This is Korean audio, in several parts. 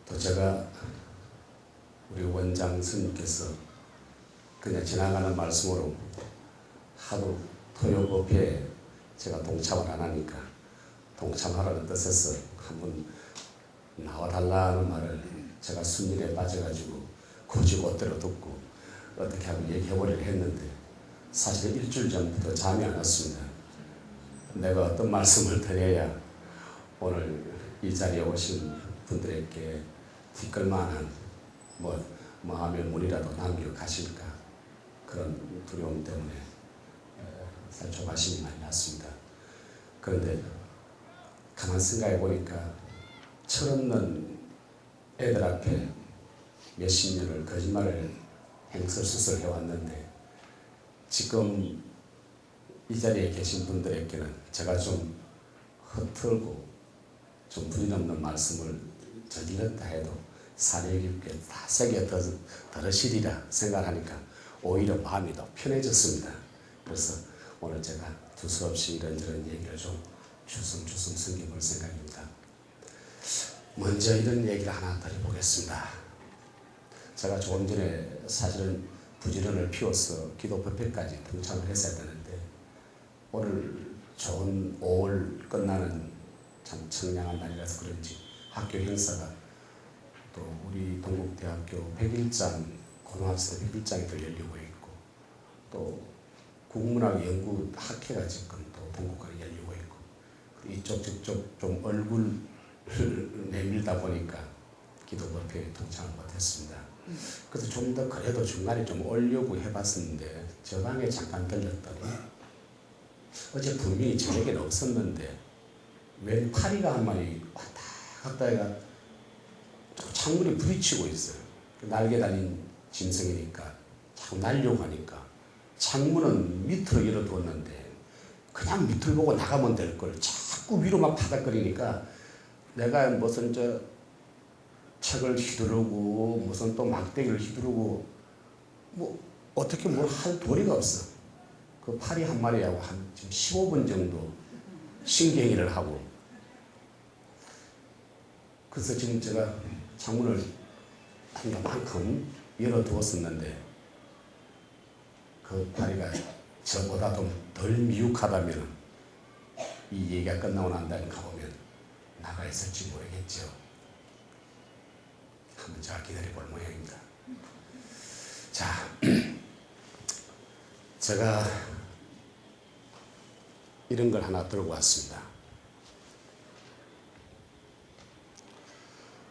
또 제가 우리 원장 스님께서 그냥 지나가는 말씀으로 하도 토요법회에 제가 동참을 안 하니까 동참하라는 뜻에서 한번 나와달라는 말을 제가 순일에 빠져가지고 고지고대로 듣고 어떻게 하면 얘기해보려고 했는데 사실 일주일 전부터 잠이 안 왔습니다. 내가 어떤 말씀을 드려야 오늘 이 자리에 오신 분들에게 뒷걸만한 뭐 하면 문이라도 남기고 가실까 그런 두려움 때문에 사실 조바심이 많이 났습니다. 그런데 가만 생각해 보니까 철없는 애들 앞에 몇십 년을 거짓말을 행설수설 해왔는데 지금 이 자리에 계신 분들에게는 제가 좀 헛털고 좀 분이 넘는 말씀을 저질렀다 해도 사려 깊게 다 새겨 들으시리라 생각하니까 오히려 마음이 더 편해졌습니다. 그래서 오늘 제가 두서없이 이런저런 얘기를 좀 주섬주섬 숨겨볼 생각입니다. 먼저 이런 얘기를 하나 드려보겠습니다. 제가 조금 전에 사실은 부지런을 피워서 기도법회까지 동참을 했어야 되는데 오늘 좋은 5월 끝나는 참 청량한 날이라서 그런지 학교 행사가 또 우리 동국대학교 101장 고등학생 101장에도 열리고 있고 또 국문학연구학회가 지금 또 동국학에 열리고 있고 이쪽 저쪽 좀 얼굴을 내밀다 보니까 기도법회에 동참을 못했습니다. 그래서 좀 더 그래도 중간에 좀 오려고 해봤었는데 저 방에 잠깐 들렸더니 어제 분명히 저에게는 없었는데 웬 파리가 한 마리 왔다 갔다 해가 창문에 부딪히고 있어요. 날개 달린 짐승이니까 자꾸 날려고 하니까 창문은 밑으로 열어두었는데 그냥 밑을 보고 나가면 될 걸 자꾸 위로 막 바닥거리니까 내가 무슨 저 책을 휘두르고 무슨 또 막대기를 휘두르고 뭐 어떻게 뭘 할 도리가 없어. 그 파리 한 마리하고 한 지금 15분 정도 신경질을 하고 그래서 지금 제가 창문을 한 요만큼 열어두었었는데 그 파리가 저보다 좀 덜 미혹하다면 이 얘기가 끝나고 난 다음에 가보면 나가 있을지 모르겠죠. 한번 잘 기다려볼 모양입니다. 자, 제가 이런 걸 하나 들고 왔습니다.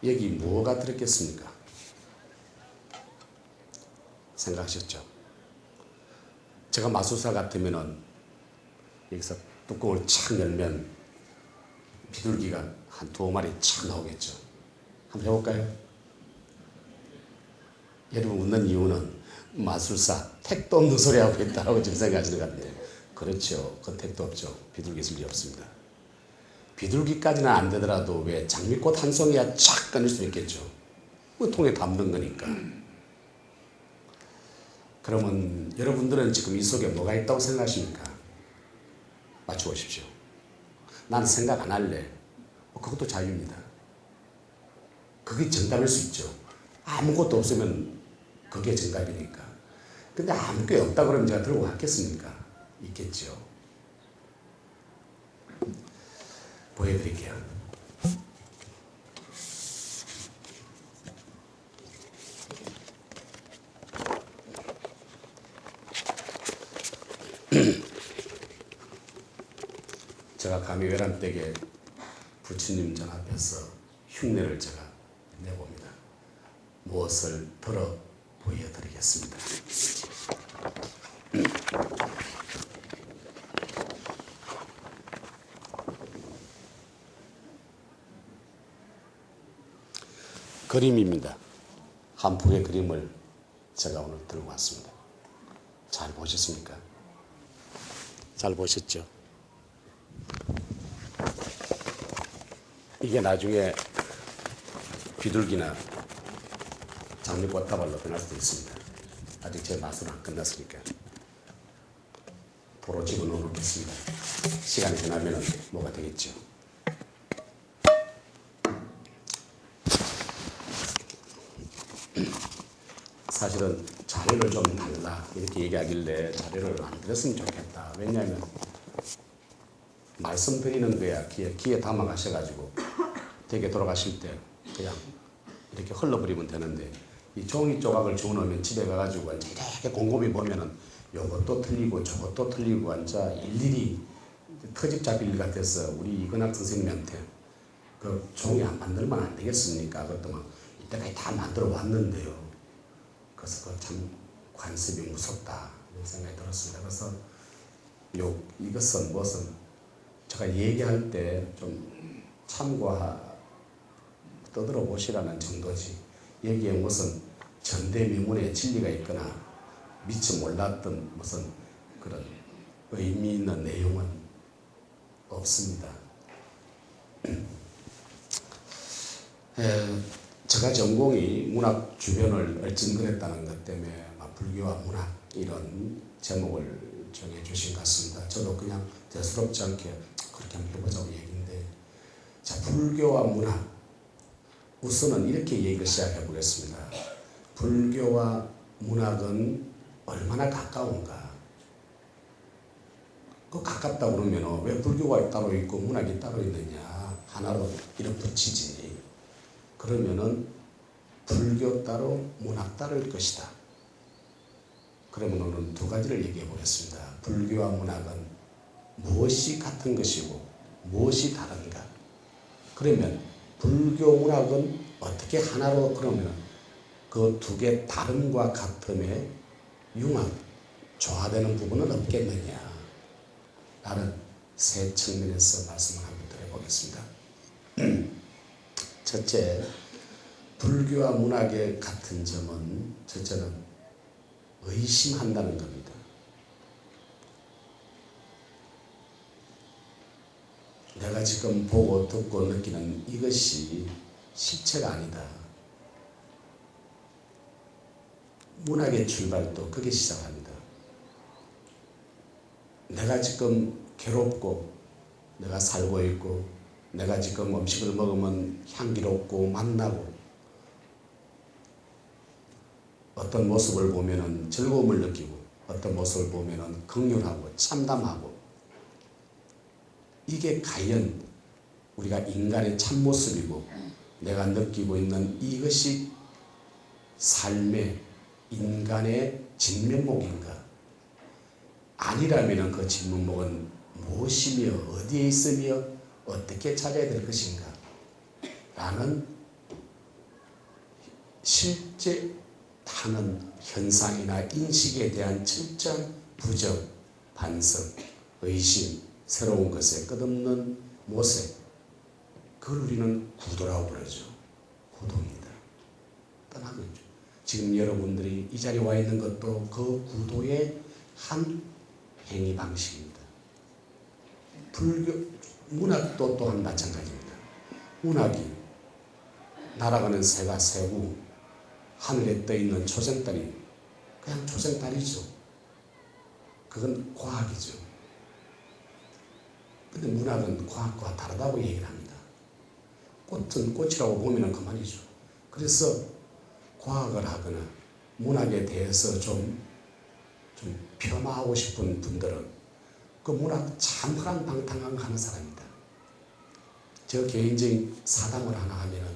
여기 뭐가 들었겠습니까? 생각하셨죠? 제가 마술사 같으면은 여기서 뚜껑을 착 열면 비둘기가 한 2마리 착 나오겠죠. 한번 해볼까요? 여러분 웃는 이유는 마술사 택도 없는 소리 하고 있다고 지금 생각하시는 것 같은데 그렇죠. 그 택도 없죠. 비둘기 소리 없습니다. 비둘기까지는 안 되더라도 왜 장미꽃 한 송이야 착 꺼낼 수 있겠죠. 그 통에 담는 거니까. 그러면 여러분들은 지금 이 속에 뭐가 있다고 생각하십니까? 맞춰보십시오. 난 생각 안 할래. 그것도 자유입니다. 그게 정답일 수 있죠. 아무것도 없으면 그게 정답이니까. 근데 아무 게 없다 그러면 제가 들고 갔겠습니까? 있겠죠. 보여드릴게요. 제가 감히 외람되게 부처님 전 앞에서 흉내를 제가 내봅니다. 무엇을 들어 보여드리겠습니다. 그림입니다. 한 폭의 그림을 제가 오늘 들고 왔습니다. 잘 보셨습니까? 잘 보셨죠? 이게 나중에 비둘기나 장미꽃다발로 변할 수도 있습니다. 아직 제 마술은 안 끝났으니까. 도로 집어넣어 놓겠습니다. 시간이 지나면 뭐가 되겠죠. 사실은 자료를 좀 달라 이렇게 얘기하길래 자료를 안 드렸으면 좋겠다. 왜냐하면 말씀드리는 거야 귀에 담아 가셔가지고 댁에 돌아가실 때 그냥 이렇게 흘러버리면 되는데 이 종이 조각을 주워놓으면 집에 가가지고 이제 이렇게 곰곰이 보면은 요것도 틀리고 저것도 틀리고 앉아 일일이 터집 잡힐 일 같아서 우리 이근학 선생님한테 그 종이 안 만들면 안 되겠습니까? 그랬더니 이때까지 다 만들어 왔는데요. 그래서 그 참 관습이 무섭다 이런 생각이 들었습니다. 그래서 이것은 무엇은 제가 얘기할 때 좀 떠들어 보시라는 정도지 여기에 무슨 전대미문의 진리가 있거나 미처 몰랐던 무슨 그런 의미 있는 내용은 없습니다. 제가 전공이 문학 주변을 얼씬거렸다는 것 때문에 불교와 문학 이런 제목을 정해주신 것 같습니다. 저도 그냥 대수롭지 않게 그렇게 한번 해보자고 얘기인데, 자, 불교와 문학 우선은 이렇게 얘기를 시작해 보겠습니다. 불교와 문학은 얼마나 가까운가? 그 가깝다 그러면 왜 불교가 따로 있고 문학이 따로 있느냐? 하나로 이름 붙이지. 그러면은 불교 따로 문학 따로일 것이다. 그러면 오늘 두 가지를 얘기해 보겠습니다. 불교와 문학은 무엇이 같은 것이고 무엇이 다른가? 그러면 불교 문학은 어떻게 하나로 그러면 그 두 개 다름과 같음에 융합, 조화되는 부분은 없겠느냐? 라는 세 측면에서 말씀을 한번 드려보겠습니다. 첫째, 불교와 문학의 같은 점은 첫째는 의심한다는 겁니다. 내가 지금 보고 듣고 느끼는 이것이 실체가 아니다. 문학의 출발도 그게 시작합니다. 내가 지금 괴롭고 내가 살고 있고 내가 지금 음식을 먹으면 향기롭고 맛나고 어떤 모습을 보면은 즐거움을 느끼고 어떤 모습을 보면은 긍휼하고 참담하고 이게 과연 우리가 인간의 참모습이고 내가 느끼고 있는 이것이 삶의 인간의 진면목인가? 아니라면 그 진면목은 무엇이며 어디에 있으며 어떻게 찾아야 될 것인가? 라는 실제 하는 현상이나 인식에 대한 철저한 부정, 반성, 의심, 새로운 것에 끝없는 모색, 그걸 우리는 구도라고 부르죠. 구도입니다. 떠나고 있죠. 지금 여러분들이 이 자리에 와 있는 것도 그 구도의 한 행위 방식입니다. 불교, 문학도 또한 마찬가지입니다. 문학이 날아가는 새가 새고 하늘에 떠있는 초생달이 그냥 초생달이죠. 그건 과학이죠. 근데 문학은 과학과 다르다고 얘기를 합니다. 꽃은 꽃이라고 보면 그만이죠. 그래서 과학을 하거나 문학에 대해서 좀 폄하하고 싶은 분들은 그 문학 참 허랑방탕한 하는 사람입니다. 저 개인적인 사담을 하나 하면은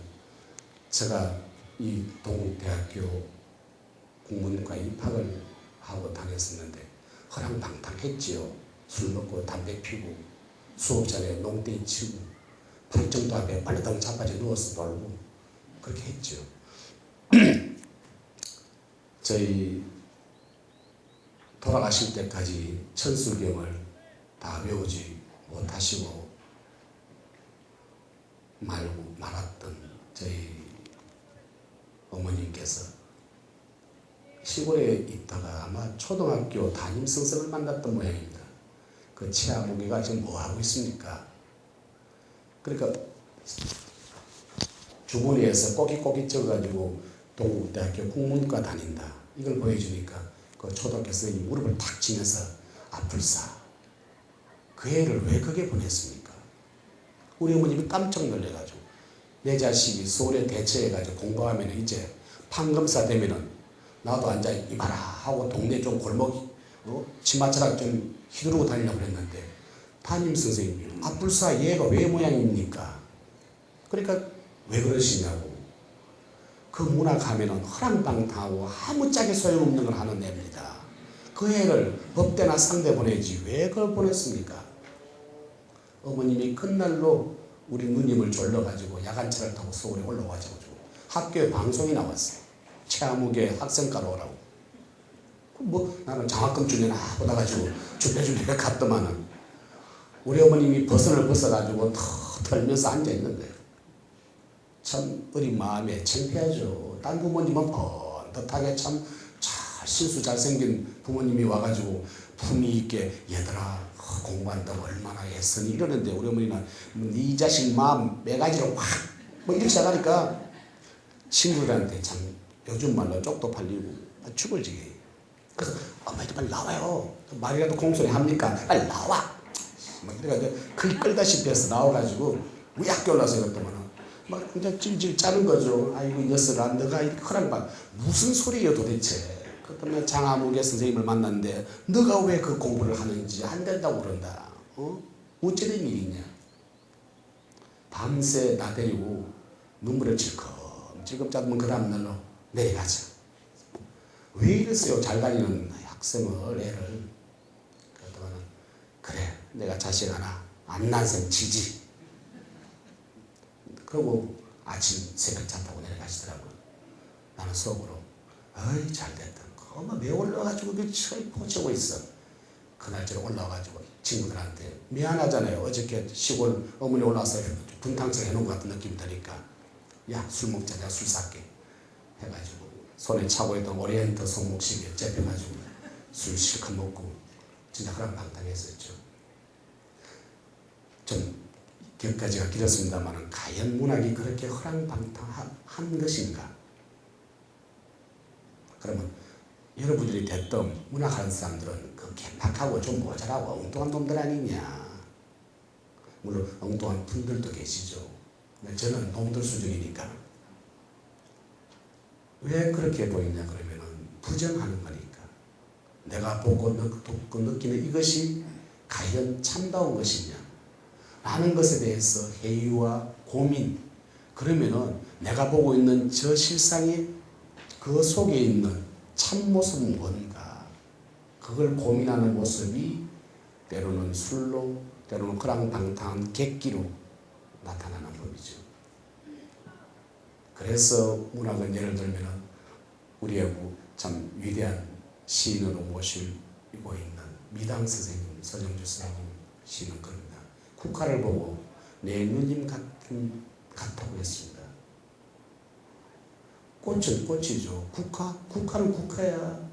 제가 이 동국대학교 국문과 입학을 하고 다녔었는데 허랑방탕했지요. 술 먹고 담배 피고 수업 전에 농땡이 치고 팔정도 앞에 빨래통 자빠져 누워서 놀고 그렇게 했죠. 저희 돌아가실 때까지 천수경을 다 외우지 못하시고 말았던 저희 어머님께서 시골에 있다가 아마 초등학교 담임 선생을 만났던 모양입니다. 그 치아보기가 지금 뭐하고 있습니까? 그러니까 주머니에서 꼬깃꼬깃 쪄가지고 동국대학교 국문과 다닌다. 이걸 보여주니까 그 초등학교 선생님이 무릎을 탁 치면서 아플싸. 그 애를 왜 그게 보냈습니까? 우리 어머님이 깜짝 놀래가지고 내 자식이 서울에 대처해가지고 공부하면 이제 판검사 되면은 나도 앉아 이봐라 하고 동네 좀 골목 치마처럼 좀 휘두르고 다니려고 그랬는데 담임 선생님이 불사 얘가 왜 모양입니까? 그러니까 왜 그러시냐고. 그 문학 하면은 허랑방탕하고 아무짝에 소용없는 걸 하는 애입니다. 그 애를 법대나 상대 보내지 왜 그걸 보냈습니까? 어머님이 그날로 우리 누님을 졸려가지고 야간차를 타고 서울에 올라와가지고 학교에 방송이 나왔어요. 최아무개 학생가로 오라고. 뭐 나는 장학금 주려나 보다가지고 줄래줄래 갔더만은 우리 어머님이 버선을 벗어가지고 털면서 앉아있는 거예요. 참 어린 마음에 창피하죠. 딴 부모님은 번듯하게 참 실수 잘생긴 부모님이 와가지고 품위 있게 얘들아 공부한다고 얼마나 애쓰니 이러는데 우리 어머니는 네 자식 마음 매가지로 확 뭐 이렇게 시작하니까 친구들한테 참 요즘 말로 쪽도 팔리고 죽을 지게. 그래서 어머니 빨리 나와요. 말이라도 공손히 합니까? 빨리 나와. 막 그래가지고 글 끌다시피 해서 나와가지고 우리 학교 올라서 이랬더만 막 이제 질질 짜는 거죠. 아이고 이 녀석아 너가 이렇게 허락받 무슨 소리예요 도대체. 그때문에 장아무개 선생님을 만났는데 너가 왜 그 공부를 하는지 안 된다고 그런다. 어찌된 일이냐. 밤새 나 데리고 눈물을 질끔질끔 짜면 그 다음날로 내려가자. 왜 이랬어요 잘 다니는 학생을 애를. 그랬더니 그래 내가 자식 하나 안 난 셈 치지. 그러고 아침 새벽 차 타고 내려가시더라고요. 나는 속으로 어이 잘됐다. 엄마 왜 올라와가지고 그 철 포치고 있어. 그날 저녁 올라와가지고 친구들한테 미안하잖아요. 어저께 시골 어머니 올라와서 분탕처럼 해놓은 것 같은 느낌이 드니까 야 술 먹자 내가 술 쌀게 해가지고 손에 차고 있던 오리엔트 손목시계 잡혀가지고 술 실컷 먹고 진짜 허랑방탕했었죠. 좀 기억까지가 길었습니다만 과연 문학이 그렇게 허랑방탕한 것인가? 그러면 여러분들이 됐던 문학하는 사람들은 그 개팍하고 좀 모자라고 엉뚱한 놈들 아니냐. 물론 엉뚱한 분들도 계시죠. 근데 저는 놈들 수준이니까. 왜 그렇게 보이냐 그러면은 부정하는 거니까. 내가 보고 듣고 느끼는 이것이 과연 참다운 것이냐 라는 것에 대해서 회의와 고민. 그러면은 내가 보고 있는 저 실상이 그 속에 있는 참모습은 뭔가 그걸 고민하는 모습이 때로는 술로 때로는 허랑방탕한 객기로 나타나는 법이죠. 그래서 문학은 예를 들면 우리의 참 위대한 시인으로 모시고 있는 미당 선생님, 서정주 선생님 시는 그럽니다. 국화를 보고 내 누님 같다고 했습니다. 꽃은 꽃이죠. 국화는 국화야.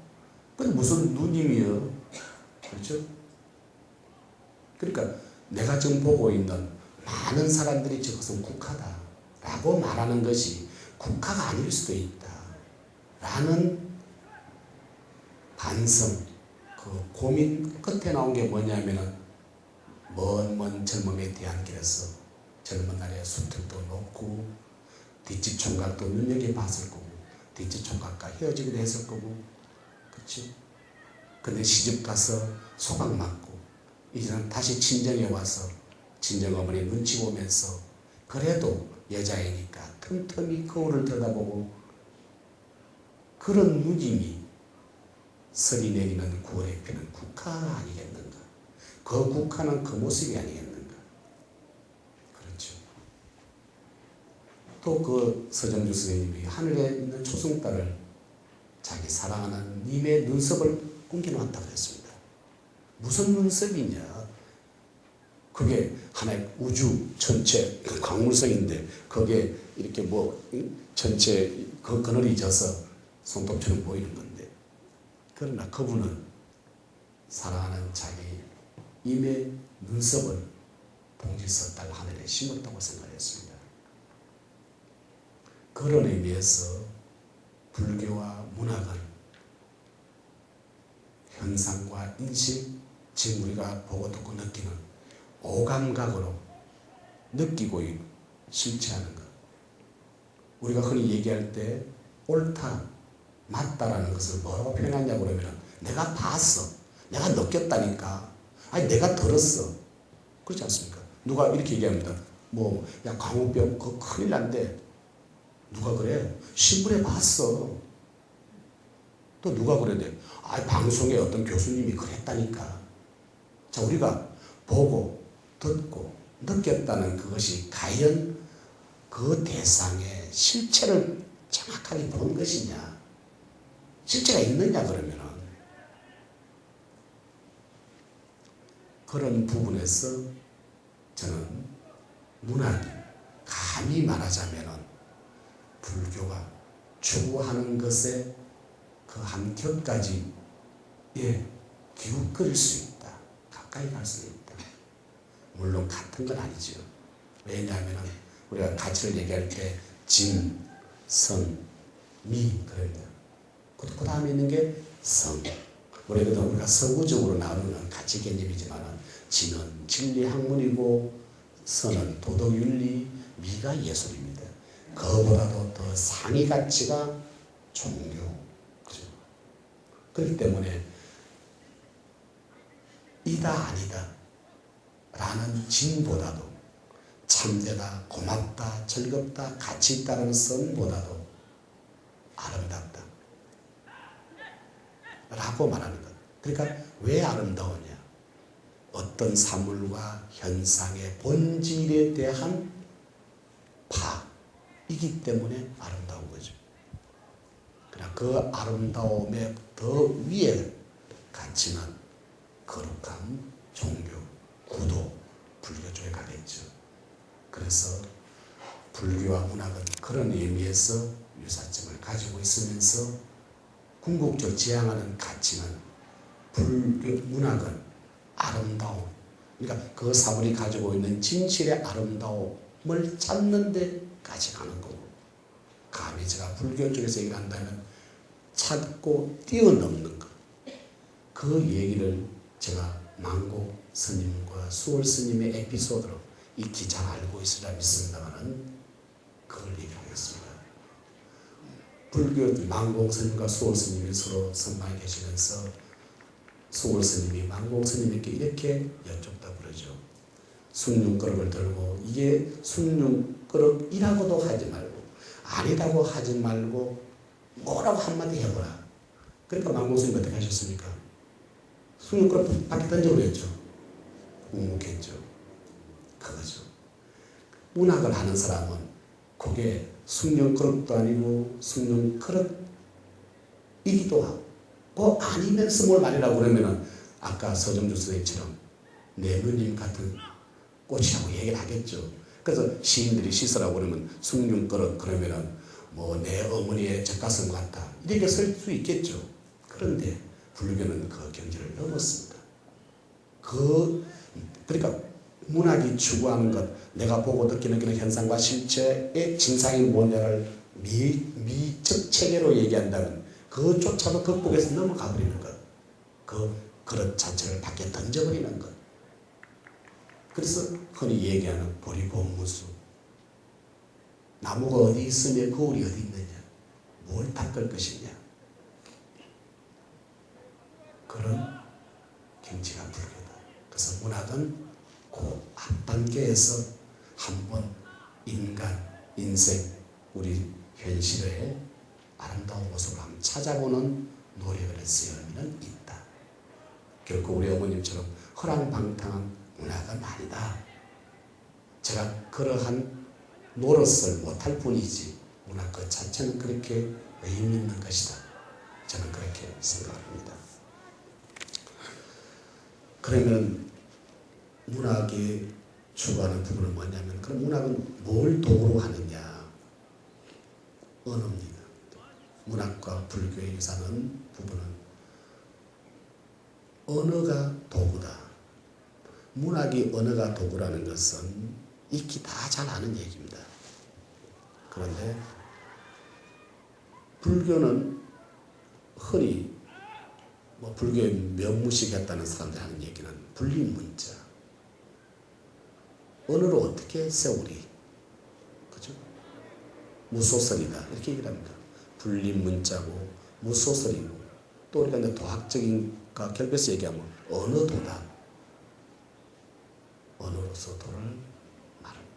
근데 무슨 누님이요? 그렇죠? 그러니까 내가 지금 보고 있는 많은 사람들이 저것은 국화다 라고 말하는 것이 국화가 아닐 수도 있다 라는 반성, 그 고민 끝에 나온 게 뭐냐면은 먼 젊음에 대한 길에서 젊은 날에 수틀도 높고 뒷집 총각도 눈여겨봤을 거고 뒷집 총각과 헤어지기도 했을 거고 그치? 근데 시집 가서 소각 맞고 이제는 다시 친정에 와서 친정어머니 눈치 보면서 그래도 여자이니까 틈틈이 거울을 들여다보고 그런 누님이 설이 내리는 9월에 피는 국화 아니겠는가? 그 국화는 그 모습이 아니겠는가? 그렇죠. 또 그 서정주 선생님이 하늘에 있는 초승달을 자기 사랑하는 님의 눈썹을 옮겨놨다고 했습니다. 무슨 눈썹이냐? 그게 하나의 우주 전체 광물성인데 거기에 이렇게 뭐 전체 그 그늘이 져서 손톱처럼 보이는 건데 그러나 그분은 사랑하는 자기 임의 눈썹을 봉지서 딸 하늘에 심었다고 생각했습니다. 그런 의미에서 불교와 문학은 현상과 인식, 지금 우리가 보고 듣고 느끼는 오감각으로 느끼고 실체하는 것. 우리가 흔히 얘기할 때 옳다, 맞다라는 것을 뭐라고 표현하냐고 그러면 내가 봤어. 내가 느꼈다니까. 아니 내가 들었어. 그렇지 않습니까? 누가 이렇게 얘기합니다. 뭐 야 광우병 그거 큰일 난대. 누가 그래? 신문에 봤어. 또 누가 그래? 아 방송에 어떤 교수님이 그랬다니까. 자 우리가 보고 듣고 느꼈다는 그것이 과연 그 대상의 실체를 정확하게 본 것이냐, 실체가 있느냐 그러면은 그런 부분에서 저는 문학이 감히 말하자면은 불교가 추구하는 것에 그 한 겹까지 기웃거릴 수 있다. 가까이 갈 수 있다. 물론 같은 건 아니죠. 왜냐하면 우리가 가치를 얘기할 때 진, 선, 미 그럽니다. 그 다음에 있는 게 성. 우리가 서구적으로 나누는 가치 개념이지만 진은 진리 학문이고 선은 도덕윤리, 미가 예술입니다. 그보다도 더 상위 가치가 종교. 그죠? 그렇기 때문에 이다 아니다 라는 진보다도 참되다, 고맙다, 즐겁다, 가치 있다는 선보다도 아름답다 라고 말하는 것. 그러니까 왜 아름다우냐? 어떤 사물과 현상의 본질에 대한 파이기 때문에 아름다운 거죠. 그러나 그 아름다움의 더 위에 가치는 거룩함, 종교, 구도, 불교 쪽에 가겠죠. 그래서 불교와 문학은 그런 의미에서 유사점을 가지고 있으면서 궁극적으로 지향하는 가치는 불교, 문학은 아름다움, 그러니까 그 사물이 가지고 있는 진실의 아름다움을 찾는 데까지 가는 거고, 감히 제가 불교 쪽에서 얘기를 한다면 찾고 뛰어넘는 것. 그 얘기를 제가 망고 스님과 수월 스님의 에피소드로 익히 잘 알고 있으리라 믿습니다만 그걸 얘기하겠습니다. 불교 망공 스님과 수월 스님이 서로 선방에 계시면서 수월 스님이 망공 스님에게 이렇게 여쭙다 그러죠. 숭늉그릇을 들고 이게 숭늉그릇이라고도 하지 말고 아니라고 하지 말고 뭐라고 한마디 해보라. 그러니까 망공 스님이 어떻게 하셨습니까? 숭늉그릇 밖에 던져버렸죠. 묵묵했죠. 그거죠. 문학을 하는 사람은 그게 숭늉그릇도 아니고 숭늉그릇이기도 하고 아니면서 뭘 말이라고 그러면은 아까 서정주 선생님처럼 내누님 같은 꽃이라고 얘기를 하겠죠. 그래서 시인들이 시서라고 그러면 숭늉그릇 그러면은 뭐 내 어머니의 젖가슴 같다 이렇게 쓸 수 있겠죠. 그런데 불교는 그 경지를 넘었습니다. 그러니까 문학이 추구하는 것, 내가 보고 느끼는 그런 현상과 실체의 진상이 뭐냐를 미적 체계로 얘기한다면 그조차도 극복해서 넘어가 버리는 것. 그 그릇 자체를 밖에 던져버리는 것. 그래서 흔히 얘기하는 보리고무수. 나무가 어디 있으며 거울이 어디 있느냐. 뭘 닦을 것이냐. 그런 경지가 불교다. 그래서 문학은 그 앞단계에서 한번 인생, 우리 현실의 아름다운 모습을 한번 찾아보는 노력을 했을 의미는 있다. 결코 우리 어머님처럼 허랑방탕한 문학은 아니다. 제가 그러한 노릇을 못할 뿐이지 문학 그 자체는 그렇게 의미 있는 것이다. 저는 그렇게 생각합니다. 그러면 문학이 추구하는 부분은 뭐냐면 그럼 문학은 뭘 도구로 하느냐? 언어입니다. 문학과 불교의 유사한 부분은 언어가 도구다. 문학이 언어가 도구라는 것은 익히 다 잘 아는 얘기입니다. 그런데 불교는 흔히 불교의 명무식했다는 사람들이 하는 얘기는 불림문자. 언어를 어떻게 세우리? 그죠? 무소설이다. 이렇게 얘기를 합니다. 불림문자고 무소설이고 또 우리가 이제 도학적인 결별해서 얘기하면 언어도다. 언어로서 도를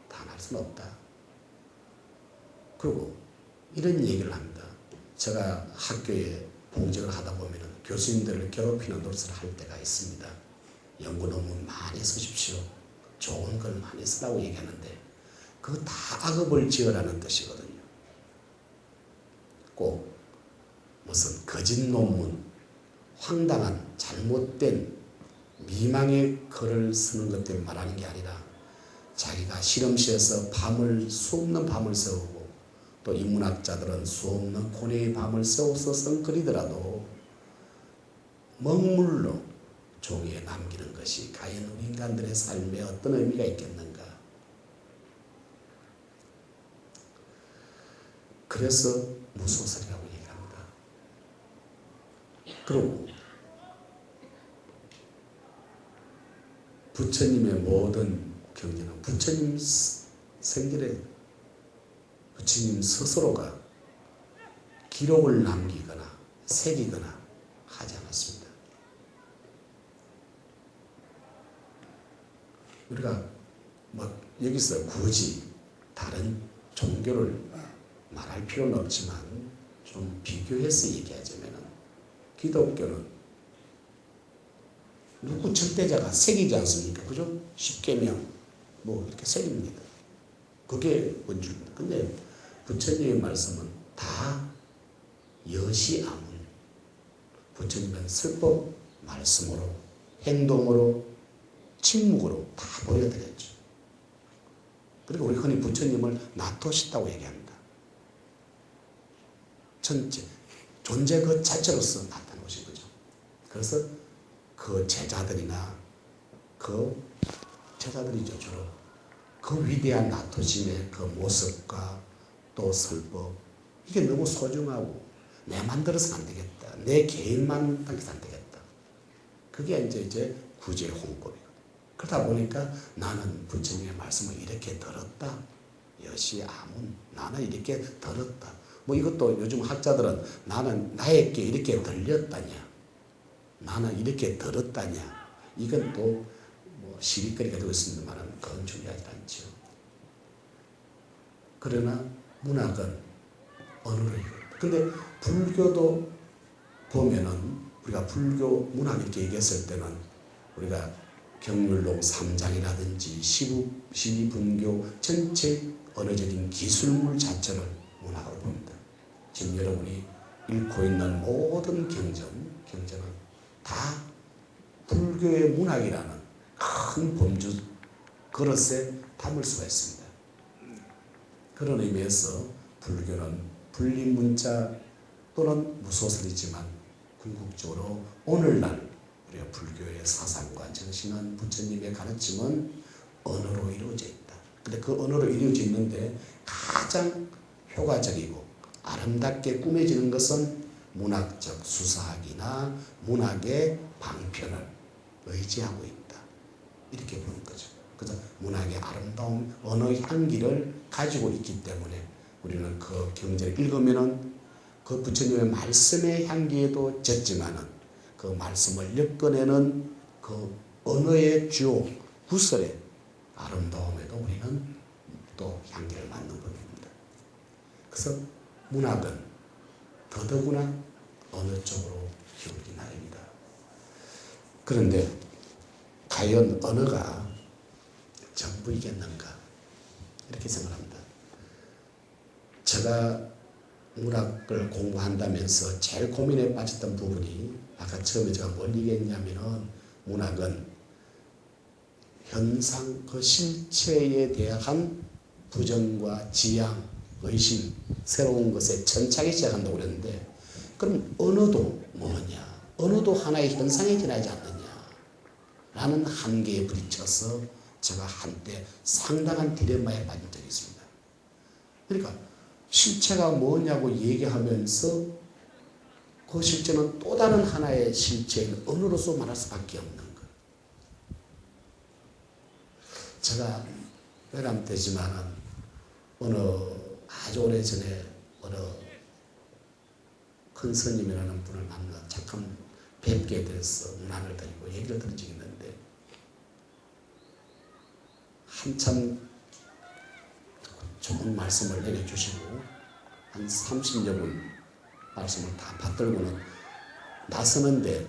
단할 수는 없다. 그리고 이런 얘기를 합니다. 제가 학교에 봉직을 하다 보면 교수님들을 괴롭히는 노릇을 할 때가 있습니다. 연구 논문 많이 쓰십시오. 좋은 걸 많이 쓰라고 얘기하는데 그거 다 악업을 지으라는 뜻이거든요. 꼭 무슨 거짓 논문, 황당한 잘못된 미망의 글을 쓰는 것 때문에 말하는 게 아니라 자기가 실험실에서 수 없는 밤을 새우고 또 인문학자들은 수 없는 고뇌의 밤을 새워서 쓴 글이더라도 먹물로 종이에 남기는 것이 과연 우리 인간들의 삶에 어떤 의미가 있겠는가. 그래서 무소설이라고 얘기합니다. 그리고 부처님의 모든 경전은 부처님 생길에 부처님 스스로가 기록을 남기거나 새기거나 하지 않았습니다. 우리가 여기서 굳이 다른 종교를 말할 필요는 없지만 좀 비교해서 얘기하자면 기독교는 누구 절대자가 새기지 않습니까? 그죠? 십계명 이렇게 새깁니다. 그게 원주입니다. 근데 부처님의 말씀은 다 여시아문. 부처님은 설법 말씀으로 행동으로 침묵으로 다 보여드렸죠. 그리고 우리 흔히 부처님을 나토시다고 얘기합니다. 전체 존재 그 자체로서 나타나신 거죠. 그래서 그 제자들이나 그 제자들이죠. 주로 그 위대한 나토심의 그 모습과 또 설법 이게 너무 소중하고 내 만들어서는 안 되겠다. 내 개인만 당겨서 안 되겠다. 그게 이제 구제의 홍법이거든요. 그러다 보니까 나는 부처님의 말씀을 이렇게 들었다. 여시아문. 나는 이렇게 들었다. 이것도 요즘 학자들은 나는 나에게 이렇게 들렸다냐. 나는 이렇게 들었다냐. 이건 또 시비거리가 되고 있습니다만 그건 중요하지 않죠. 그러나 문학은 언어를 이루어요. 근데 불교도 보면은 우리가 불교 문학 이렇게 얘기했을 때는 우리가 경률록 3장이라든지 12분교 전체 언어적인 기술물 자체를 문학으로 봅니다. 지금 여러분이 읽고 있는 모든 경전은 다 불교의 문학이라는 큰 범주 그릇에 담을 수가 있습니다. 그런 의미에서 불교는 불리문자 또는 무소설이지만 궁극적으로 오늘날 우리가 불교의 사상과 정신은 부처님의 가르침은 언어로 이루어져 있다. 근데 그 언어로 이루어져 있는데 가장 효과적이고 아름답게 꾸며지는 것은 문학적 수사학이나 문학의 방편을 의지하고 있다. 이렇게 보는 거죠. 그래서 문학의 아름다운 언어 향기를 가지고 있기 때문에 우리는 그 경전을 읽으면은 그 부처님의 말씀의 향기에도 젖지만은 그 말씀을 엮어내는 그 언어의 주요 구설의 아름다움에도 우리는 또 향기를 맡는 법입니다. 그래서 문학은 더더구나 어느 쪽으로 기울기 나름이다. 그런데 과연 언어가 전부이겠는가 이렇게 생각합니다. 제가 문학을 공부한다면서 제일 고민에 빠졌던 부분이 아까 처음에 제가 뭘 얘기했냐면은 문학은 현상 그 실체에 대한 부정과 지향, 의심, 새로운 것에 천착이 시작한다고 그랬는데 그럼 언어도 뭐냐? 언어도 하나의 현상에 지나지 않느냐? 라는 한계에 부딪혀서 제가 한때 상당한 디레마에 빠진 적이 있습니다. 그러니까 실체가 뭐냐고 얘기하면서 그 실체는 또 다른 하나의 실체인 언어로서 말할 수밖에 없는 거예요. 제가 외람되지만은 어느 아주 오래전에 어느 큰 스님이라는 분을 만나 잠깐 뵙게 돼서 문안을 드리고 얘기를 들은 적이 있는데 한참 좋은 말씀을 내려주시고 한 30여 분 말씀을 다 받들고는 나서는데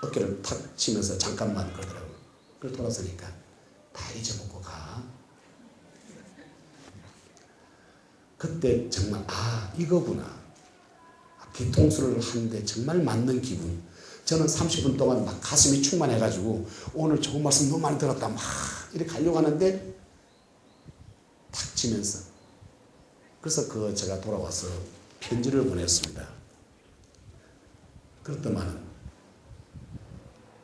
어깨를 탁 치면서 잠깐만 그러더라고요. 그걸 돌아서니까 다 잊어먹고 가. 그때 정말 이거구나. 뒤통수를 하는데 정말 맞는 기분. 저는 30분 동안 막 가슴이 충만해가지고 오늘 좋은 말씀 너무 많이 들었다 막 이렇게 가려고 하는데 탁 치면서 그래서 제가 돌아와서 편지를 보냈습니다. 그렇더만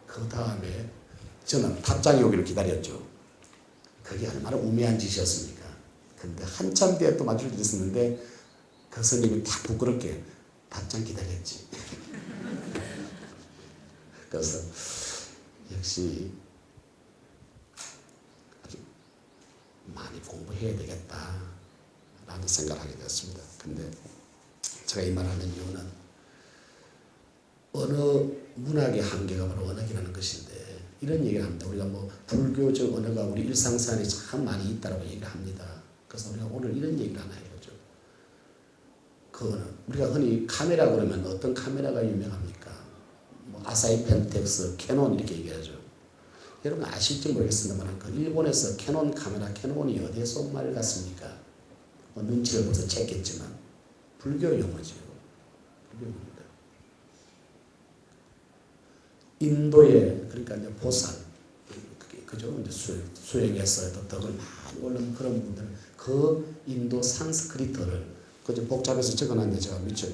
그 다음에 저는 답장이 오기를 기다렸죠. 그게 얼마나 우매한 짓이었습니까? 근데 한참 뒤에 또 마주를 드렸었는데 그 스님이 딱 부끄럽게 답장 기다렸지. 그래서 역시 아주 많이 공부해야 되겠다 라는 생각을 하게 되었습니다. 근데 제가 이 말을 하는 이유는 언어 문학의 한계가 바로 언어이라는 것인데 이런 얘기를 합니다. 우리가 뭐 불교적 언어가 우리 일상생활에 참 많이 있다고 얘기를 합니다. 그래서 우리가 오늘 이런 얘기를 하나 해보죠. 그 언어. 우리가 흔히 카메라 그러면 어떤 카메라가 유명합니까? 뭐 아사히 펜텍스, 캐논 이렇게 얘기하죠. 여러분 아실지 모르겠습니다만 그 일본에서 캐논 카메라, 캐논이 어디에서 온 말 같습니까? 뭐 눈치를 보서 챘겠지만 불교 용어죠. 불교 용어입니다. 인도의 그러니까 이제 보살, 그죠? 이제 수행해서 덕을 많이 올린 그런 분들, 그 인도 산스크리트를 그저 복잡해서 적어놨는데 제가 미처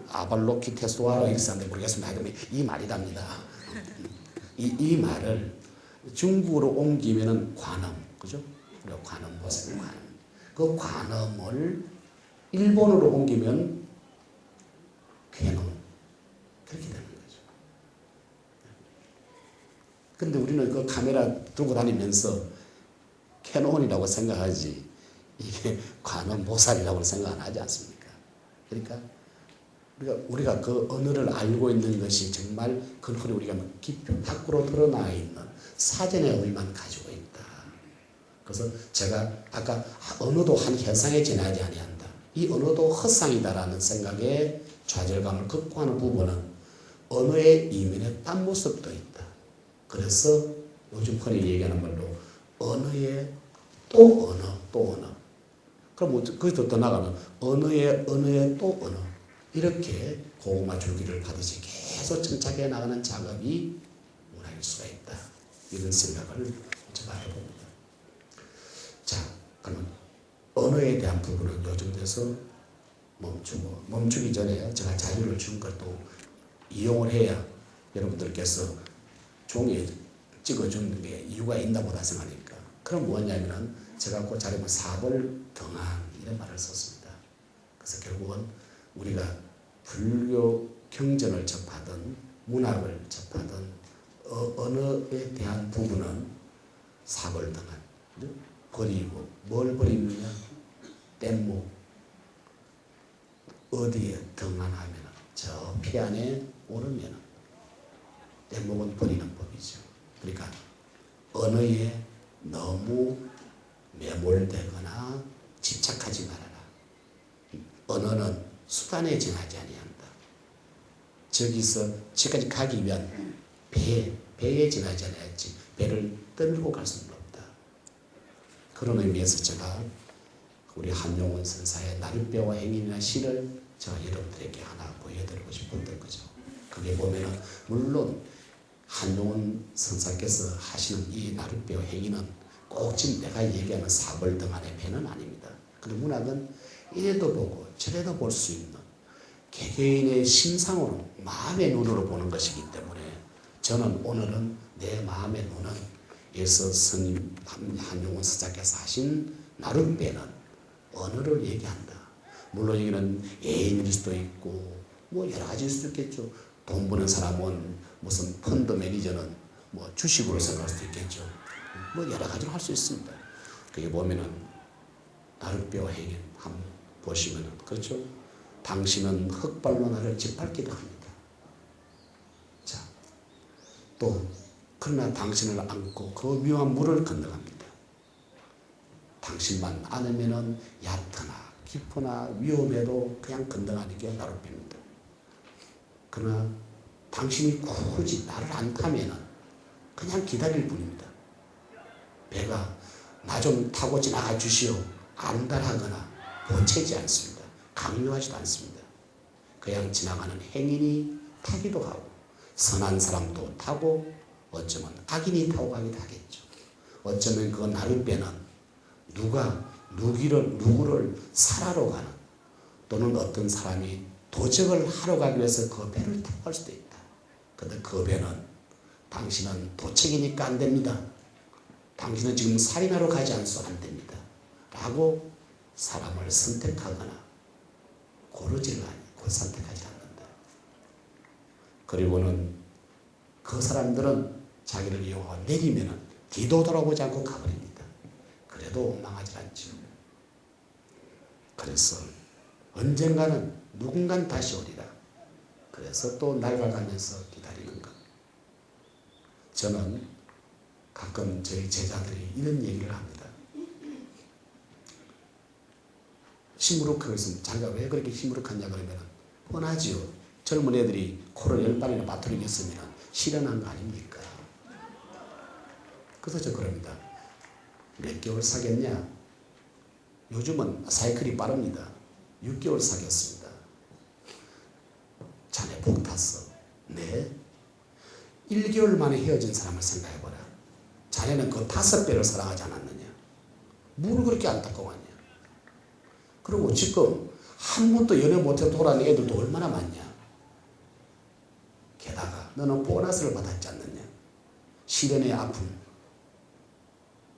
아발로키테스와라 이렇게 썼는데 모르겠습니다. 하여튼 이 말이랍니다. 이 말을 중국어로 옮기면은 관음, 그죠? 우리가 관음 보세요. 관음. 그 관음을 일본어로 옮기면 괴놈 그렇게 되는 거죠. 근데 우리는 그 카메라 들고 다니면서 캐논이라고 생각하지 이게 관음 보살이라고 생각 안 하지 않습니까? 그러니까 우리가 그 언어를 알고 있는 것이 정말 그걸 우리가 깊이 밖으로 드러나 있는 사전의 의미만 가지고 있다. 그래서 제가 아까 언어도 한 현상에 지나지 아니한다. 이 언어도 헛상이다라는 생각에 좌절감을 극복하는 부분은 언어의 이면에 딴 모습도 있다. 그래서 요즘 흔히 얘기하는 말로 언어의 또 언어, 또 언어. 그럼 거기서 더 나가면 언어의 또 언어. 이렇게 고구마 줄기를 받으시 계속 정착해 나가는 작업이 문학일 수가 있다. 이런 생각을 제가 해봅니다. 자, 그러면 언어에 대한 부분은 요즘 돼서 멈추기 전에 제가 자료를 준 것도 이용을 해야 여러분들께서 종이에 찍어주는 게 이유가 있나 보다 생각하니까. 그럼 뭐냐면은 제가 그 자료에 사벌등한 이런 말을 썼습니다. 그래서 결국은 우리가 불교 경전을 접하든 문학을 접하든 언어에 대한 부분은 사벌등한 버리고 뭘 버리느냐? 뗏목 어디에 등한하면 저 피안에 오르면 뗏목은 버리는 법이죠. 그러니까 언어에 너무 매몰되거나 집착하지 말아라. 언어는 수단에 지나지 아니한다. 저기까지 가기 위한 배에 지나지 아니했지 배를 떠밀고 갈 수는 없다. 그런 의미에서 제가 우리 한용운 선사의 나룻배와 행인이나 시를 제가 여러분들에게 하나 보여드리고 싶었던 거죠. 그게 보면은 물론 한용운 선사께서 하시는 이 나룻배와 행인은 꼭 지금 내가 얘기하는 사벌등한의 배는 아닙니다. 그리고 문학은 이래도 보고 저래도 볼 수 있는 개개인의 심상으로 마음의 눈으로 보는 것이기 때문에 저는 오늘은 내 마음의 눈은 예서 스님 한용운 선사께서 하신 나룻배는 언어를 얘기한다. 물론 여기는 애인일 수도 있고 뭐 여러 가지일 수도 있겠죠. 돈 버는 사람은 무슨 펀드 매니저는 뭐 주식으로 생각할 수도 있겠죠. 뭐 여러 가지로 할 수 있습니다. 그게 보면은 나룻배와 행인 한번 보시면은 그렇죠. 당신은 흙발로 나를 짓밟기도 합니다. 자, 또 그러나 당신을 안고 그 위험한 물을 건너갑니다. 당신만 안으면은 얕으나 깊으나 위험해도 그냥 건너가는 게 나룻배입니다. 그러나 당신이 굳이 나를 안 타면은 그냥 기다릴 뿐입니다. 배가 나 좀 타고 지나가 주시오 안달하거나 보채지 않습니다. 강요하지도 않습니다. 그냥 지나가는 행인이 타기도 하고 선한 사람도 타고 어쩌면 악인이 타고 가기도 하겠죠. 어쩌면 그 나룻배는 누구를 살아러 가는 또는 어떤 사람이 도적을 하러 가기 위해서 그 배를 타고 갈 수도 있다. 그런데 그 배는 당신은 도책이니까 안 됩니다. 당신은 지금 살인하러 가지 않소 안 됩니다. 라고 사람을 선택하거나 고르지를 않고 선택하지 않는다. 그리고는 그 사람들은 자기를 이용하고 내리면은 뒤도 돌아보지 않고 가버립니다. 그래도 원망하지 않죠. 그래서 언젠가는 누군가는 다시 오리라. 그래서 또 날아가면서 기다리는 것. 저는 가끔 저희 제자들이 이런 얘기를 합니다. 시무룩하고 있으면 자기가 왜 그렇게 시무룩하냐 그러면 뻔하지요. 젊은 애들이 코를 10방이나 맞추겠으면 실현한 거 아닙니까? 그래서 저 그럽니다. 몇 개월 사겠냐? 요즘은 사이클이 빠릅니다. 6개월 사귀었습니다. 자네 복 탔어. 네? 1개월 만에 헤어진 사람을 생각해보라. 자네는 그 5배를 사랑하지 않았느냐? 뭘 그렇게 안타까워하냐? 그리고 지금 한 번도 연애 못해서 돌아다니는 애들도 얼마나 많냐? 게다가 너는 보너스를 받았지 않느냐? 시련의 아픔.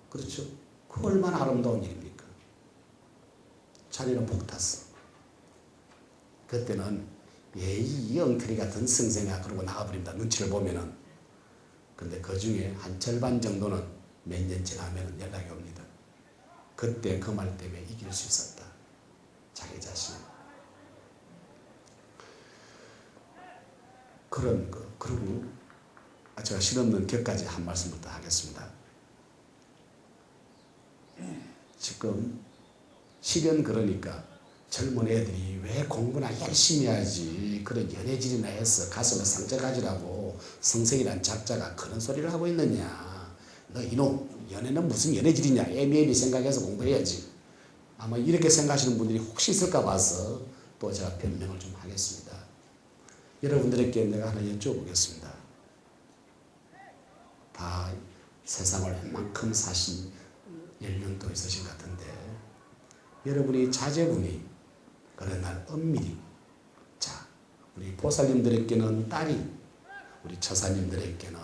그렇죠? 그 얼마나 아름다운 일입니까? 자네는 복 탔어. 그때는 이 엉터리 같은 성생아 그러고 나가버립니다. 눈치를 보면은. 근데 그 중에 한 절반 정도는 몇 년 지나면 연락이 옵니다. 그때 그 말 때문에 이길 수 있었다. 자기 자신. 그런 거. 그리고 제가 실없는 격까지 한 말씀부터 하겠습니다. 지금 실현 그러니까 젊은 애들이 왜 공부나 열심히 해야지 그런 연애질이나 해서 가슴에 상처 가지라고 성생이란 작자가 그런 소리를 하고 있느냐. 너 이놈 연애는 무슨 연애질이냐. 애미애미 생각해서 공부해야지. 아마 이렇게 생각하시는 분들이 혹시 있을까 봐서 또 제가 변명을 좀 하겠습니다. 여러분들에게 내가 하나 여쭤보겠습니다. 다 세상을 웬만큼 사신 연령도 있으신 것 같은데 여러분이 자제분이 그런 날 엄밀히 자 우리 보살님들에게는 딸이 우리 처사님들에게는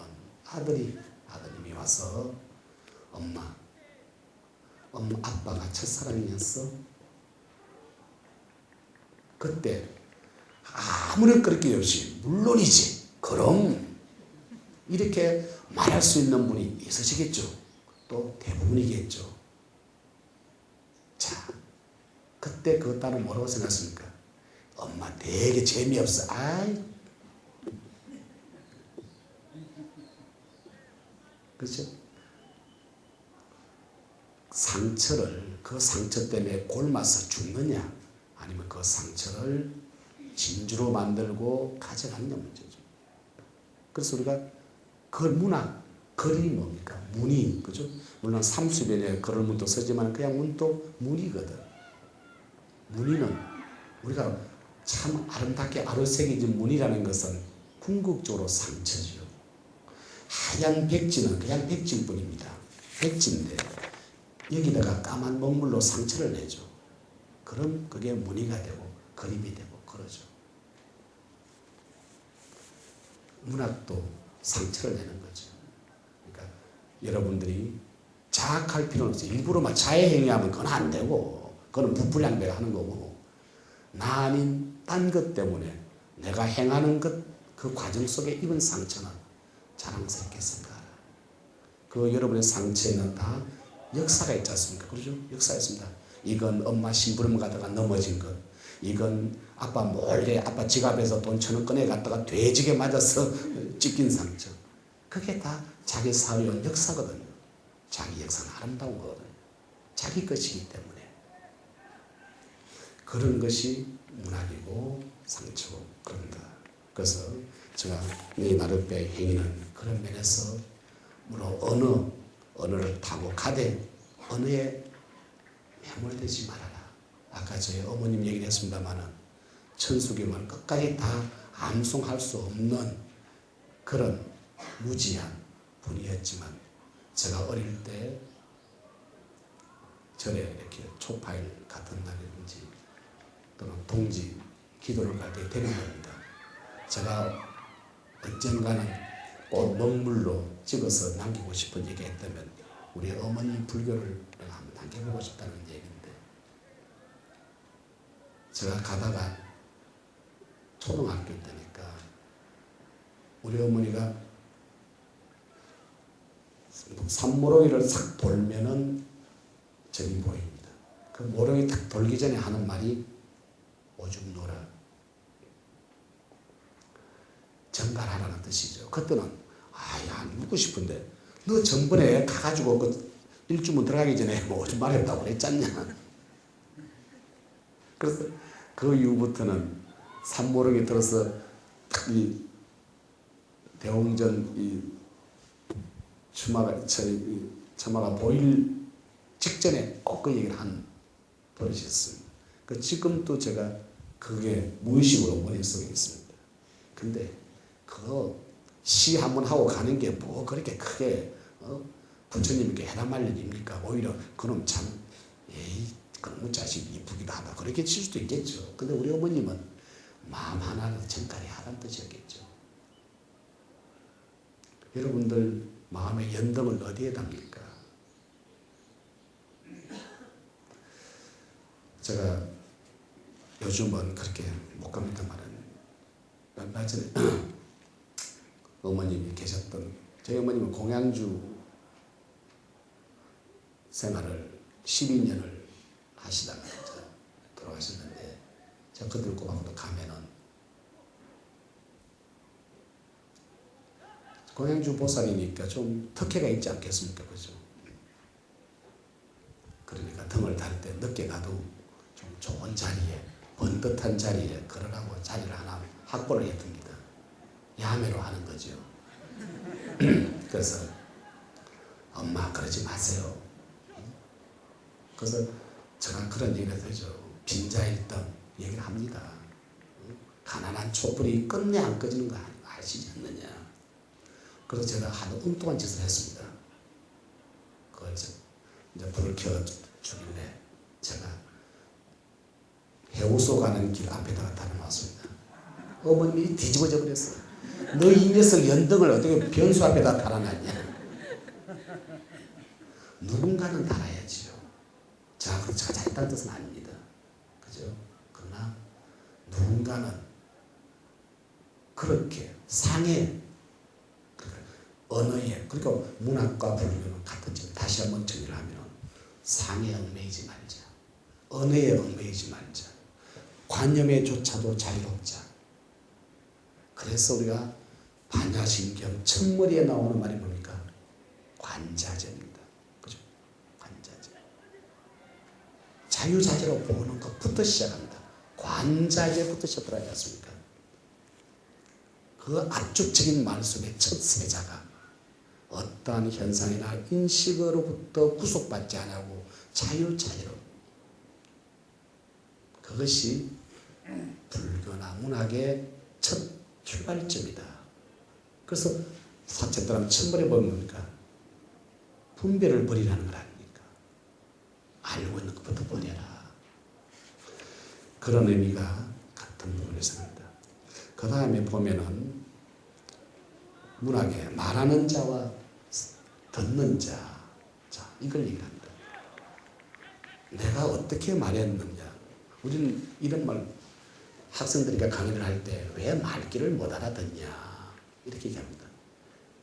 아드님이 와서 엄마 아빠가 첫사랑이었어? 그때 아무런 그렇게 없이 물론이지 그럼 이렇게 말할 수 있는 분이 있으시겠죠. 또 대부분이겠죠. 자 그때 그 딸은 뭐라고 생각했습니까? 엄마 되게 재미없어. 아이 그렇죠? 상처를 그 상처 때문에 곪아서 죽느냐 아니면 그 상처를 진주로 만들고 가져가느냐 문제죠. 그래서 우리가 그 문학 글이 뭡니까? 문이 그죠? 물론 삼수변에 글을 문도 쓰지만 그냥 문도 문이거든. 문이는 우리가 참 아름답게 아로새겨진 문이라는 것은 궁극적으로 상처죠. 하얀 백지는 그냥 백지일 뿐입니다. 백지인데 여기다가 까만 먹물로 상처를 내죠. 그럼 그게 무늬가 되고 그림이 되고 그러죠. 문학도 상처를 내는 거죠. 그러니까 여러분들이 자학할 필요는 없어요. 일부러만 자해행위하면 그건 안 되고 그건 부풀량배가 하는 거고 나 아닌 딴 것 때문에 내가 행하는 것 그 과정 속에 입은 상처는 자랑스럽게 생각하라. 그 여러분의 상처에는 다 역사가 있지 않습니까? 그렇죠? 역사가 있습니다. 이건 엄마 심부름 가다가 넘어진 것. 이건 아빠 몰래 아빠 지갑에서 돈 1,000원 꺼내 갔다가 돼지게 맞아서 찢긴 상처. 그게 다 자기 사회의 역사거든요. 자기 역사는 아름다운 거거든요. 자기 것이기 때문에. 그런 것이 문학이고 상처고 그런다. 그래서 제가 이 나룻배 행위는 그런 면에서 물론 언어를 타고 가되 언어에 매몰되지 말아라. 아까 저희 어머님 얘기를 했습니다마는 천수기만 끝까지 다 암송할 수 없는 그런 무지한 분이었지만 제가 어릴 때 절에 이렇게 초파일 같은 날이든지 또는 동지 기도를 갈 때 되는 겁니다. 제가 언젠가는 꼭 먹물로 찍어서 남기고 싶은 얘기가 있다면 우리 어머니 불교를 내가 한번 남겨보고 싶다는 얘기인데 제가 가다가 초등학교 때니까 우리 어머니가 산모로기를 싹 돌면은 저기 보입니다. 그 모로기 딱 돌기 전에 하는 말이 오줌 놓으라. 정갈하라는 뜻이죠. 그때는 야 묻고 싶은데 너 전번에 가가지고 그 일주문 들어가기 전에 뭐 오줌 마렵다고 그랬잖냐. 그래서 그 이후부터는 산모로기 들어서 이 대홍전 이 처마가 보일 직전에 꼭 그 얘기를 한 버릇이 있습니다. 그 지금도 제가 그게 무의식으로 머릿속에 있습니다. 근데 그거 시 한번 하고 가는 게 뭐 그렇게 크게 부처님께 해당할 일입니까? 오히려 그놈 참 에이 그놈 자식 이쁘기도 하다 그렇게 칠 수도 있겠죠. 근데 우리 어머님은 마음 하나는 정갈히 하라는 뜻이었겠죠. 여러분들 마음의 연등을 어디에 답니까? 제가 요즘은 그렇게 못 갑니다만은 얼마 전에 어머님이 계셨던 저희 어머님은 공양주 생활을 12년을 하시다가 돌아가셨는데 제가 그들 꼬박도 가면은 공양주 보살이니까 좀 특혜가 있지 않겠습니까? 그죠? 그러니까 등을 달 때 늦게 가도 좀 좋은 자리에 번듯한 자리에 걸어가고 자리를 하나 확보를 해둡니다. 야매로 하는 거죠. 그래서 엄마 그러지 마세요. 그래서 제가 그런 얘기를 하죠. 빈자일등 얘기를 합니다. 가난한 촛불이 끝내 안 꺼지는 거 아시지 않느냐. 그래서 제가 하도 엉뚱한 짓을 했습니다. 그걸 이제 불을 켜주길래 제가 해우소 가는 길 앞에다가 달아놨습니다. 어머님이 뒤집어져 버렸어요. 너 이 녀석 연등을 어떻게 변수 앞에다 달아놨냐. 누군가는 달아야지요. 자, 그럼 제가 잘했다는 뜻은 아닙니다. 그죠? 그러나 누군가는 그렇게 상해 언어에 그러니까 문학과 불교는 같은 점 다시 한번 정리를 하면 상에 얽매이지 말자. 언어에 얽매이지 말자. 관념에조차도 자유롭자. 그래서 우리가 반야신경 첫머리에 나오는 말이 뭡니까? 관자재입니다. 그죠? 관자재. 자유자재로 보는 것부터 시작합니다. 관자재부터 시작하지 않습니까? 그 압축적인 말 속에 첫 세자가 어떠한 현상이나 인식으로부터 구속받지 않고 자유자재로 그것이 불교나 문학의 첫 출발점이다. 그래서 사천도람 천벌에 보면 뭡니까? 분별을 버리라는 걸 아닙니까? 알고 있는 것부터 버려라. 그런 의미가 같은 부분에서 납니다. 그 다음에 보면은 문학에 말하는 자와 듣는 자, 이걸 얘기합니다. 내가 어떻게 말했느냐. 우리는 이런 말 학생들이가 강의를 할 때 왜 말귀를 못 알아듣냐 이렇게 얘기합니다.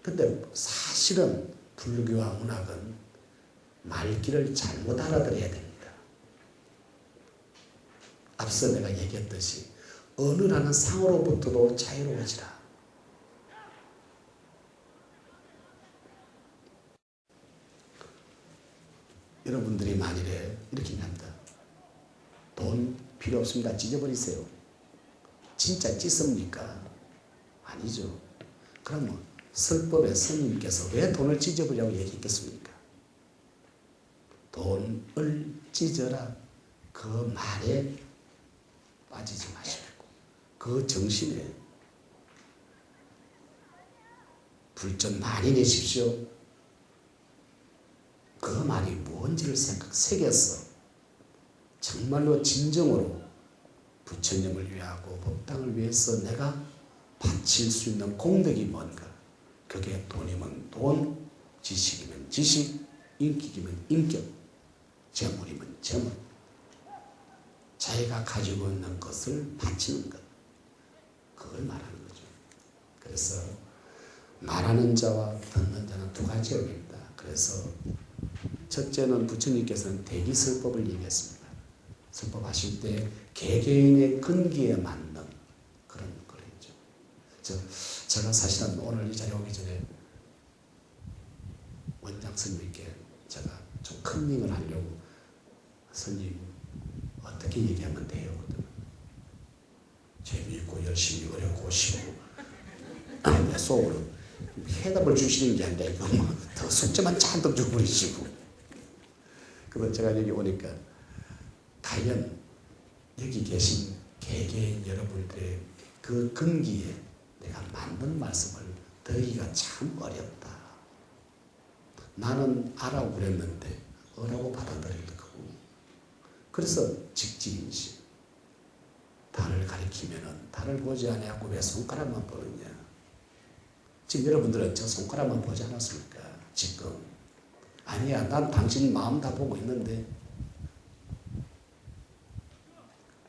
근데 사실은 불교와 문학은 말귀를 잘못 알아들어야 됩니다. 앞서 내가 얘기했듯이 어느 나는 상으로부터도 자유로워지라. 여러분들이 만일에 이렇게 합니다. 돈 필요 없습니다. 찢어버리세요. 진짜 찢습니까? 아니죠. 그러면 설법의 스님께서 왜 돈을 찢어버리라고 얘기했겠습니까? 돈을 찢어라. 그 말에 빠지지 마시고 그 정신에 불전 많이 내십시오. 그 말이 뭔지를 새겨서 정말로 진정으로 부처님을 위하고 법당을 위해서 내가 바칠 수 있는 공덕이 뭔가. 그게 돈이면 돈, 지식이면 지식, 인격이면 인격, 재물이면 재물. 자기가 가지고 있는 것을 바치는 것. 그걸 말하는 거죠. 그래서 말하는 자와 듣는 자는 두 가지 의미입니다. 그래서 첫째는 부처님께서는 대기설법을 얘기했습니다. 설법하실 때 개개인의 근기에 맞는 그런 걸 했죠. 제가 사실은 오늘 이 자리에 오기 전에 원장 스님께 제가 좀 컨닝을 하려고 스님 어떻게 얘기하면 돼요? 재미있고 열심히 어렵고 쉬고 내 속으로 해답을 주시는 게 아니라 이거 더 숙제만 잔뜩 줘버리시고. 그래서 제가 여기 오니까 과연 여기 계신 개개인 여러분들의 그 근기에 내가 맞는 말씀을 드리기가 참 어렵다. 나는 아라고 그랬는데 어라고 받아들일 거고. 그래서 직지인식. 달을 가리키면은 달을 보지 아니하고 왜 손가락만 보느냐. 지금 여러분들은 저 손가락만 보지 않았습니까? 지금. 아니야, 난 당신 마음 다 보고 있는데.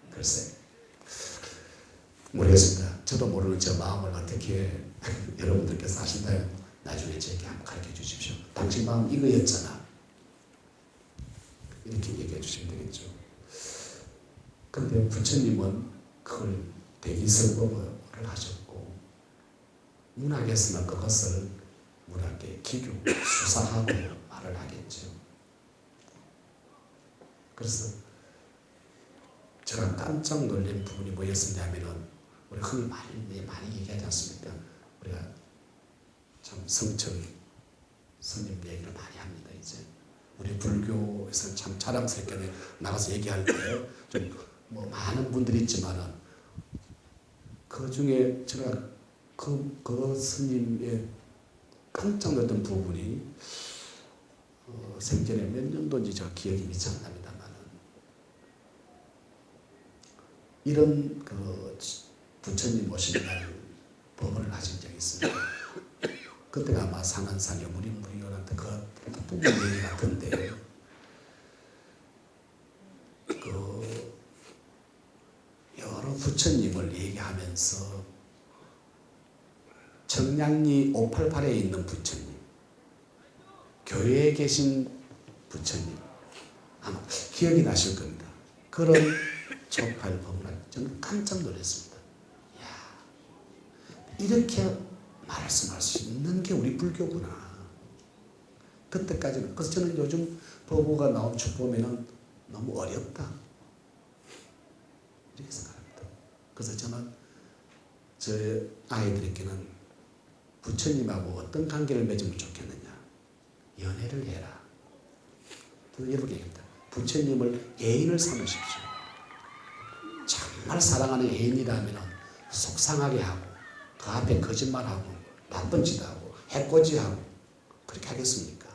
글쎄, 모르겠습니다. 저도 모르는 저 마음을 어떻게 여러분들께서 아신다면 나중에 제게 한번 가르쳐 주십시오. 당신 마음 이거였잖아. 이렇게 얘기해 주시면 되겠죠. 그런데 부처님은 그걸 대기설법을 하셨고, 문학에서는 그것을 문학의 기교, 수사하고 말을 하겠죠. 그래서 제가 깜짝 놀란 부분이 뭐였었냐 하면은, 우리 흔히 많이 얘기하지 않습니까? 우리가 참 성철 스님 얘기를 많이 합니다. 이제 우리 불교에서는 참 자랑스럽게 나가서 얘기할 때 좀 뭐 많은 분들이 있지만은 그 중에 제가 그 스님의 깜짝 놀랐던 부분이 생전에 몇 년도인지 제가 기억이 미치 안 납니다만은 이런 그 부처님 오신 날 법을 하신 적이 있습니다. 그때가 아마 상한산 여무리무리요한테 그 부분 얘기 같은데, 그 여러 부처님을 얘기하면서 청량리 588에 있는 부처님, 교회에 계신 부처님, 아마 기억이 나실 겁니다. 그런 조팔 법문을 저는 깜짝 놀랐습니다. 이야, 이렇게 말씀할 수 있는 게 우리 불교구나. 그때까지는. 그래서 저는 요즘 법호가 나온 책 보면은 너무 어렵다. 이렇게 생각합니다. 그래서 저는 저 아이들에게는 부처님하고 어떤 관계를 맺으면 좋겠느냐. 연애를 해라. 저는 이렇게 얘기합니다. 부처님을 애인을 삼으십시오. 정말 사랑하는 애인이라면 속상하게 하고 그 앞에 거짓말하고 나쁜 짓 하고 해코지하고 그렇게 하겠습니까?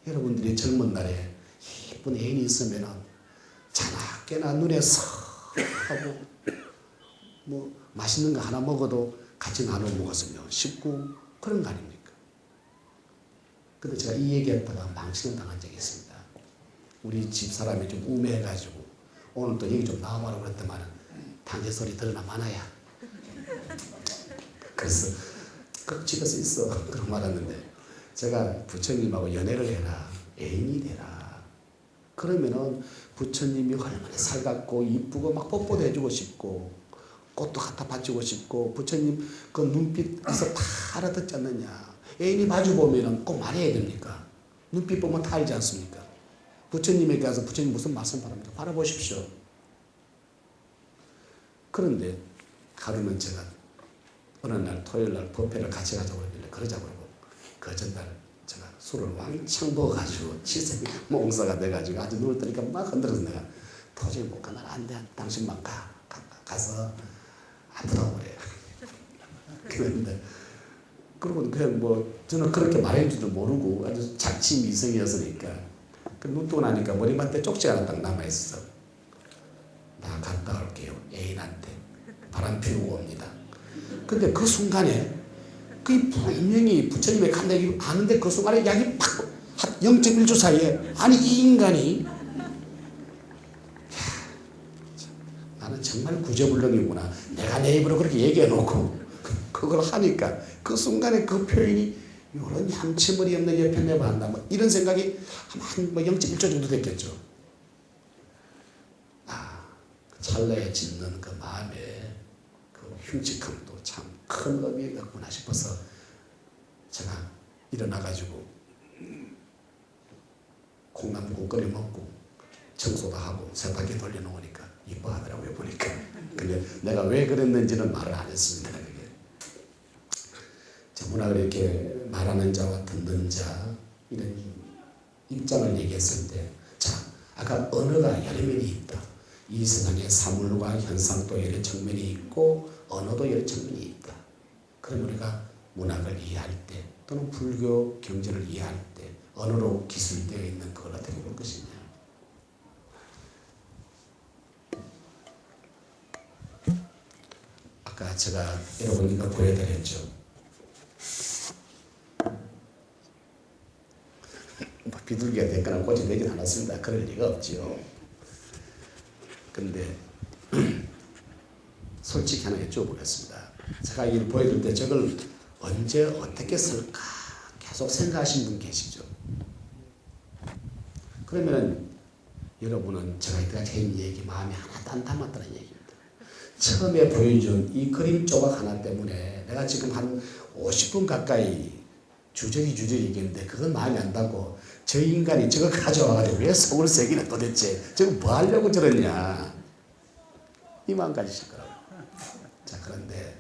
여러분들이 젊은 날에 예쁜 애인이 있으면 자나깨나 눈에 서 하고 뭐 맛있는 거 하나 먹어도 같이 나눠 먹었으면 쉽고 그런 거 아닙니까? 근데 제가 이 얘기했다가 망신을 당한 적이 있습니다. 우리 집 사람이 좀 우매해가지고 오늘 또 얘기 좀 나와보라고 그랬더만 당신 소리 들으나 마나야. 그래서 꼭 집에서 있어. 그런 말했는데 제가 부처님하고 연애를 해라. 애인이 되라. 그러면은 부처님이 얼마나 살갑고 이쁘고 막 뽀뽀도 해주고 싶고 꽃도 갖다 바치고 싶고 부처님 그 눈빛에서 다 알아듣지 않느냐. 애인이 마주 보면은 꼭 말해야 됩니까? 눈빛 보면 다 알지 않습니까? 부처님에게 가서 부처님 무슨 말씀 바랍니까? 바라보십시오. 그런데 하루는 제가 어느 날 토요일 날 법회를 같이 가자고 그러길래 그러자고 그러고 그 전날 제가 술을 왕창 먹어가지고 치색이 몽사가 돼가지고 아주 누울 때니까 막 흔들어서 내가 도저히 못 가나 안돼 당신만 가서 아프다고 그래. 그랬는데 그러고 그냥 뭐 저는 그렇게 말했는지도 모르고 아주 자치미성이었으니까 그 눈 뜨고 나니까 머리맡에 쪽지가 하나 딱 남아있어. 나 갔다 올게요. 애인한테 바람 피우고 옵니다. 근데 그 순간에 그 분명히 부처님의 간다기 아는데 그 순간에 약이 팍 0.1초 사이에 아니 이 인간이 나는 정말 구제불능이구나. 내가 내 입으로 그렇게 얘기해놓고 그걸 하니까 그 순간에 그 표현이 이런 양치머리 없는 옆에 내봐 한다 뭐 이런 생각이 한 0.1초 정도 됐겠죠. 찰나에 짓는 그 마음의 그 흉측함도 참 큰 의미였구나 싶어서 제가 일어나가지고 콩나물국 끓여 먹고 청소도 하고 세탁기 돌려놓으니까 이뻐하더라고요 보니까. 근데 내가 왜 그랬는지는 말을 안 했습니다. 그게 문학을 이렇게 말하는 자와 듣는 자 이런 입장을 얘기했을 때 자 아까 언어가 여러 면이 있다. 이 세상에 사물과 현상도 여러 측면이 있고 언어도 여러 측면이 있다. 그럼 우리가 문학을 이해할 때 또는 불교 경전을 이해할 때 언어로 기술되어 있는 그걸 어떻게 볼 것이냐. 아까 제가 여러분과 보여드렸죠. 비둘기가 됐거나 꽃이 되진 않았습니다. 그럴 리가 없지요. 근데 솔직히 하나 여쭤보겠습니다. 제가 이걸 보여줄 때 저걸 언제 어떻게 쓸까 계속 생각하신 분 계시죠? 그러면은 여러분은 제가 이때까지 한 얘기 마음에 하나도 안 담았다는 얘기입니다. 처음에 보여준 이 그림 조각 하나 때문에 내가 지금 한 50분 가까이 주저리 얘기했는데 그건 마음에 안 닿고 저 인간이 저거 가져와가지고 왜 속을 새기나 도대체 저거 뭐 하려고 저러냐 이 마음 가지실 거라고. 자 그런데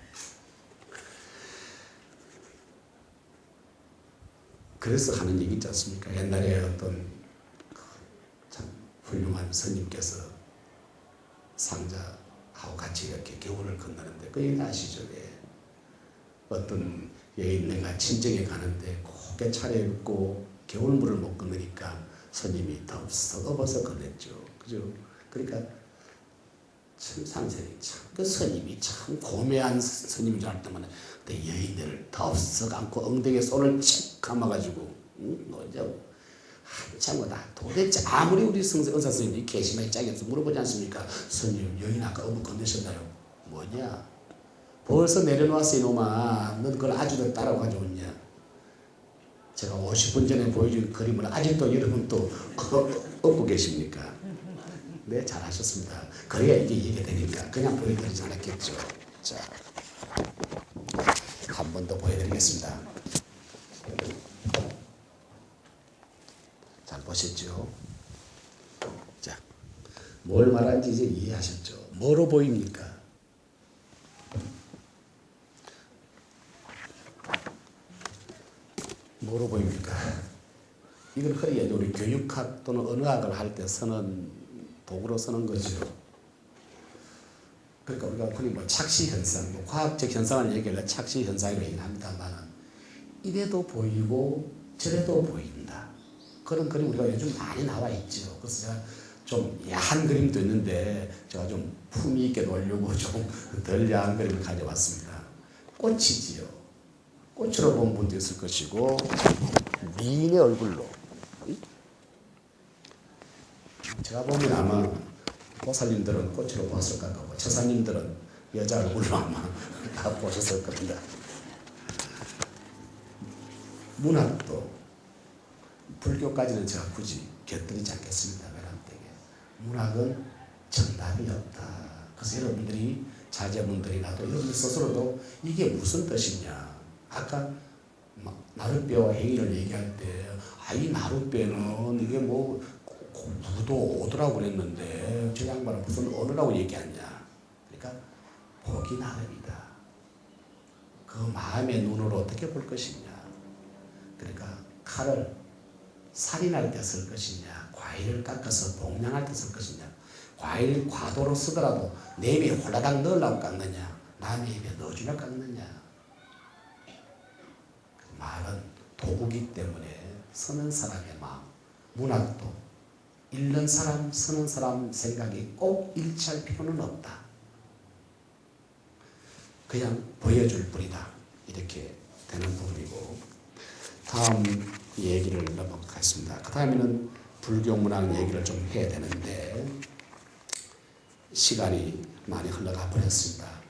그래서 하는 얘기 있지 않습니까? 옛날에 어떤 참 훌륭한 스님께서 상자하고 같이 이렇게 겨울을 건너는데 그 얘기 아시죠? 예. 어떤 여인네가 친정에 가는데 곱게 차려입고 겨울물을 못 건너니까 스님이 덥석어버서 건넸죠. 그죠? 그러니까 참 상세히 참 그 스님이 참 고매한 스님인 줄 알았더만 그 여인들을 덥석 안고 엉덩이에 손을 칙 감아가지고 뭐냐고 한참 거다. 도대체 아무리 우리 의사 스님이 개심하게 짝이어서 물어보지 않습니까? 스님 여인 아까 어묵 건드셨나요? 뭐냐? 벌써 내려놓았어 이놈아. 넌 그걸 아직도 따라 가져오냐? 제가 50분 전에 보여준 그림을 아직도 여러분 또 얻고 계십니까? 네, 잘하셨습니다. 그래야 이게 이해가 되니까 그냥 보여드리지 않았겠죠. 자, 한 번 더 보여드리겠습니다. 잘 보셨죠? 자, 뭘 말하는지 이제 이해하셨죠? 뭐로 보입니까? 뭐로 보입니까? 이걸 흔히 우리 교육학 또는 언어학을 할 때 쓰는 도구로 쓰는 거죠. 그러니까 우리가 흔히 뭐 착시 현상, 뭐 과학적 현상을 얘기하려 착시 현상이라고 얘기합니다만 이래도 보이고 저래도 보인다. 그런 그림 우리가 요즘 많이 나와 있죠. 그래서 제가 좀 야한 그림도 있는데 제가 좀 품위 있게 놓으려고 좀 덜 야한 그림을 가져왔습니다. 꽃이지요. 꽃으로 본 분도 있을 것이고 미인의 얼굴로 제가 보면 아마 보살님들은 꽃으로 보았을 것 같고 처사님들은 여자 얼굴로 아마 다 보셨을 겁니다. 문학도 불교까지는 제가 굳이 곁들이지 않겠습니다. 문학은 정답이 없다. 그래서 여러분들이 자제분들이나도 여러분들 스스로도 이게 무슨 뜻이냐. 아까 나룻배와 행위를 얘기할 때 이 나룻배는 이게 뭐 구도 오더라고 그랬는데 저 양반은 무슨 언어라고 얘기하냐. 그러니까 보기 나름이다. 그 마음의 눈으로 어떻게 볼 것이냐. 그러니까 칼을 살인할 때 쓸 것이냐, 과일을 깎아서 봉양할 때 쓸 것이냐. 과일 과도로 쓰더라도 내 입에 홀라당 넣으려고 깎느냐, 남의 입에 넣어주려고 깎느냐. 말은 도구기 때문에 쓰는 사람의 마음, 문학도 읽는 사람, 쓰는 사람 생각이 꼭 일치할 필요는 없다. 그냥 보여줄 뿐이다. 이렇게 되는 부분이고, 다음 얘기를 넘어가겠습니다. 그 다음에는 불교 문학 얘기를 좀 해야 되는데 시간이 많이 흘러가 버렸습니다.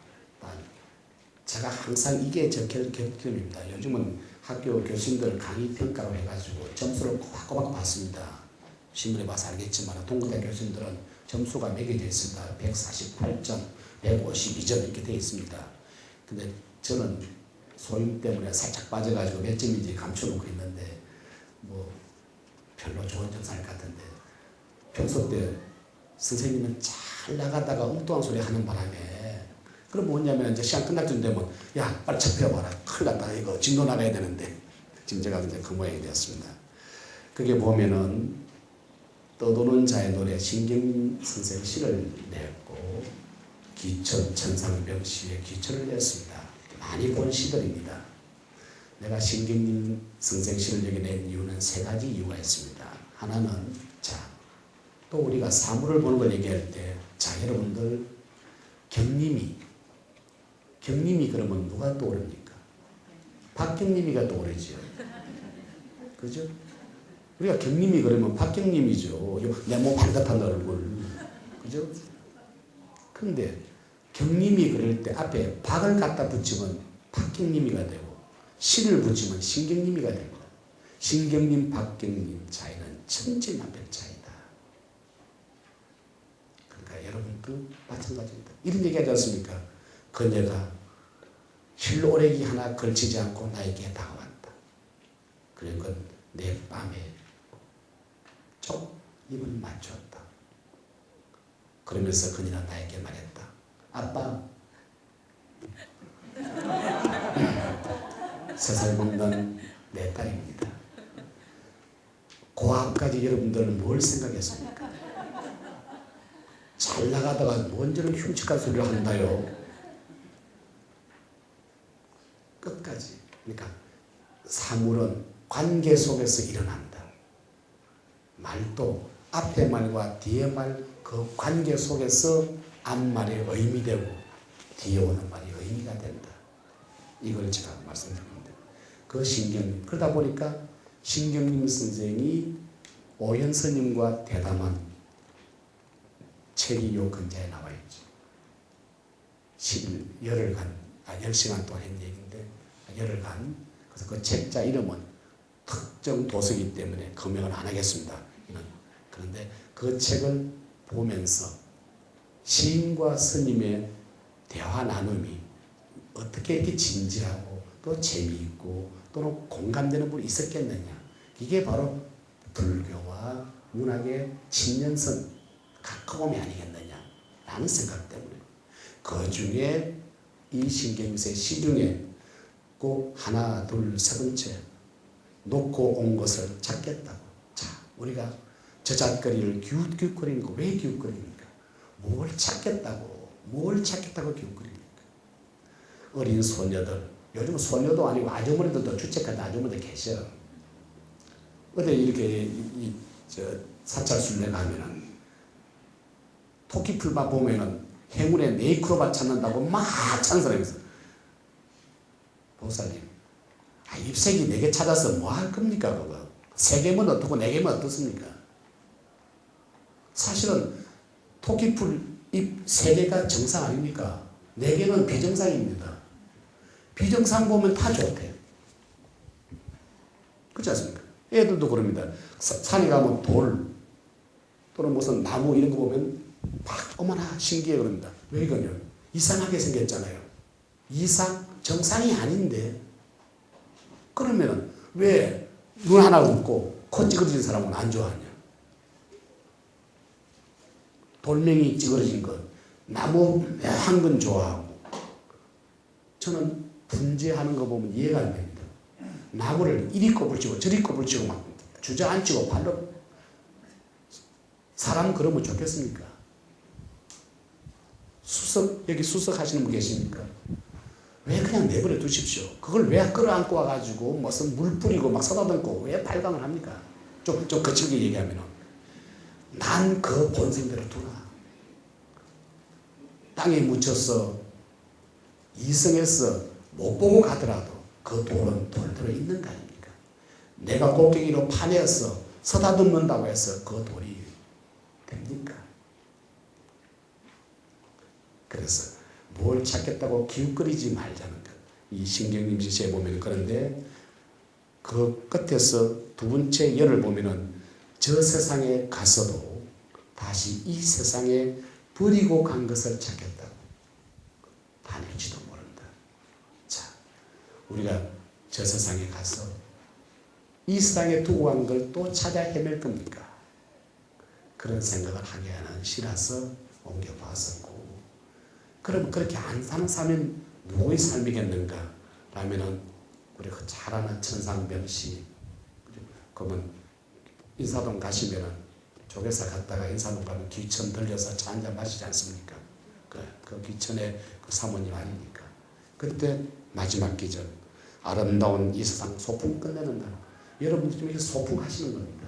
제가 항상 이게 제 결점입니다. 요즘은 학교 교수님들 강의 평가로 해가지고 점수를 꼬박꼬박 받습니다. 신문에 봐서 알겠지만 동국대 교수님들은 점수가 매겨져 있습니다. 148점, 152점 이렇게 되어 있습니다. 근데 저는 소임 때문에 살짝 빠져가지고 몇 점인지 감춰놓고 있는데 뭐 별로 좋은 점수 아닐 것 같은데, 평소 때 선생님은 잘 나가다가 엉뚱한 소리 하는 바람에, 그럼 뭐냐면 이제 시간 끝날 쯤 되면 야 빨리 잡혀봐라, 큰일 났다, 이거 진도 나가야 되는데, 지금 제가 이제 그 모양이 되었습니다. 그게 보면은 떠도는 자의 노래 신경림 선생 시를 냈고 기천 천상병 시의 기천을 냈습니다. 많이 본 시들입니다. 내가 신경림 선생 시를 여기 낸 이유는 세 가지 이유가 있습니다. 하나는 또 우리가 사물을 보는 걸 얘기할 때 여러분들 경림이 그러면 누가 떠오릅니까? 박경림이가 떠오르죠. 그죠? 우리가 경림이 그러면 박경림이죠. 네모 반듯한 얼굴. 그죠? 근데 경림이 그럴 때 앞에 박을 갖다 붙이면 박경림이가 되고 신을 붙이면 신경림이가 됩니다. 신경림, 박경림 차이는 천지만별 차이다. 그러니까 여러분도 마찬가지입니다. 이런 얘기하지 않습니까? 그녀가 힐오레기 하나 걸치지 않고 나에게 다가왔다. 그런 건 내 뺨에 쪽 입을 맞췄다. 그러면서 그녀는 나에게 말했다. 아빠, 세살 먹는 내 딸입니다. 그 앞까지 여러분들은 뭘 생각했습니까? 잘 나가다가 뭔 저런 흉측한 소리를 한다요. 끝까지. 그러니까 사물은 관계 속에서 일어난다. 말도 앞에 말과 뒤에 말, 그 관계 속에서 앞말이 의미되고 뒤에 오는 말이 의미가 된다. 이걸 제가 말씀드립니다. 그 신경림. 그러다 보니까 신경림 선생이 오현 스님과 대담한 책이 요 근자에 나와 있죠. 10시간 동안 한 얘기인데 열흘간. 그래서 그 책자 이름은 특정 도서이기 때문에 금명을 안 하겠습니다. 그런데 그 책을 보면서 시인과 스님의 대화 나눔이 어떻게 이렇게 진지하고 또 재미있고 또는 공감되는 분이 있었겠느냐. 이게 바로 불교와 문학의 친연선 가까움이 아니겠느냐 라는 생각 때문에, 그 중에 이 신경림의 시 중에 꼭 하나 둘 세 번째 놓고 온 것을 찾겠다고. 우리가 저잣거리를 기웃기웃거리는 거 왜 기웃거립니까? 뭘 찾겠다고 기웃거립니까? 어린 소녀들, 요즘 소녀도 아니고 아주머니들도 주책한 아주머니들 계셔. 어디 이렇게 사찰순례 가면은 토끼풀밭 보면은 행운에 네이크로밭 찾는다고 막 찬사람이서, 보살님, 잎새기 4개 찾아서 뭐 할 겁니까? 그거 3개면 어떻고 4개면 어떻습니까? 사실은 토끼풀 잎 3개가 정상 아닙니까? 4개는 비정상입니다. 비정상 보면 다 좋대. 그렇지 않습니까? 애들도 그럽니다. 산에 가면 돌, 또는 무슨 나무 이런 거 보면 막 어머나 신기해 그럽니다. 왜 그러냐? 이상하게 생겼잖아요. 정상이 아닌데 그러면 왜 눈 하나 없고 코 찌그러진 사람은 안 좋아하냐? 돌멩이 찌그러진 것, 나무 한 건 좋아하고. 저는 분재하는 거 보면 이해가 안 됩니다. 나무를 이리 꼽을치고 저리 꼽을치고 막 주저앉히고 발로 사람 그러면 좋겠습니까? 여기 수석 하시는 분 계십니까? 왜 그냥 내버려 두십시오. 그걸 왜 끌어안고 와가지고 무슨 물 뿌리고 막 쏟아붓고 왜 발광을 합니까? 좀 거칠게 얘기하면은. 난 그 본성대로 두라. 땅에 묻혀서 이성에서 못 보고 가더라도 그 돌은 돌대로 있는 거 아닙니까? 내가 곡괭이로 파내어서 서다듬는다고 해서 그 돌이 됩니까? 그래서 뭘 찾겠다고 기웃거리지 말자는 것. 이 신경림시에 보면 그런데 그 끝에서 두 번째 열을 보면은 저 세상에 가서도 다시 이 세상에 버리고 간 것을 찾겠다고 다닐지도 모른다. 자, 우리가 저 세상에 가서 이 세상에 두고 간 걸 또 찾아 헤맬 겁니까? 그런 생각을 하게 하는 시라서 옮겨봤었고, 그럼 그렇게 안 사는 삶은 누구의 삶이겠는가? 라면은 우리가 잘 아는 천상병씨, 그러면 인사동 가시면은 조계사 갔다가 인사동 가면 귀천 들려서 차 한잔 마시지 않습니까? 그 귀천의 그 사모님 아닙니까? 그때 마지막 기절, 아름다운 이 세상 소풍 끝내는 날. 여러분들 좀 이렇게 소풍 하시는 겁니다.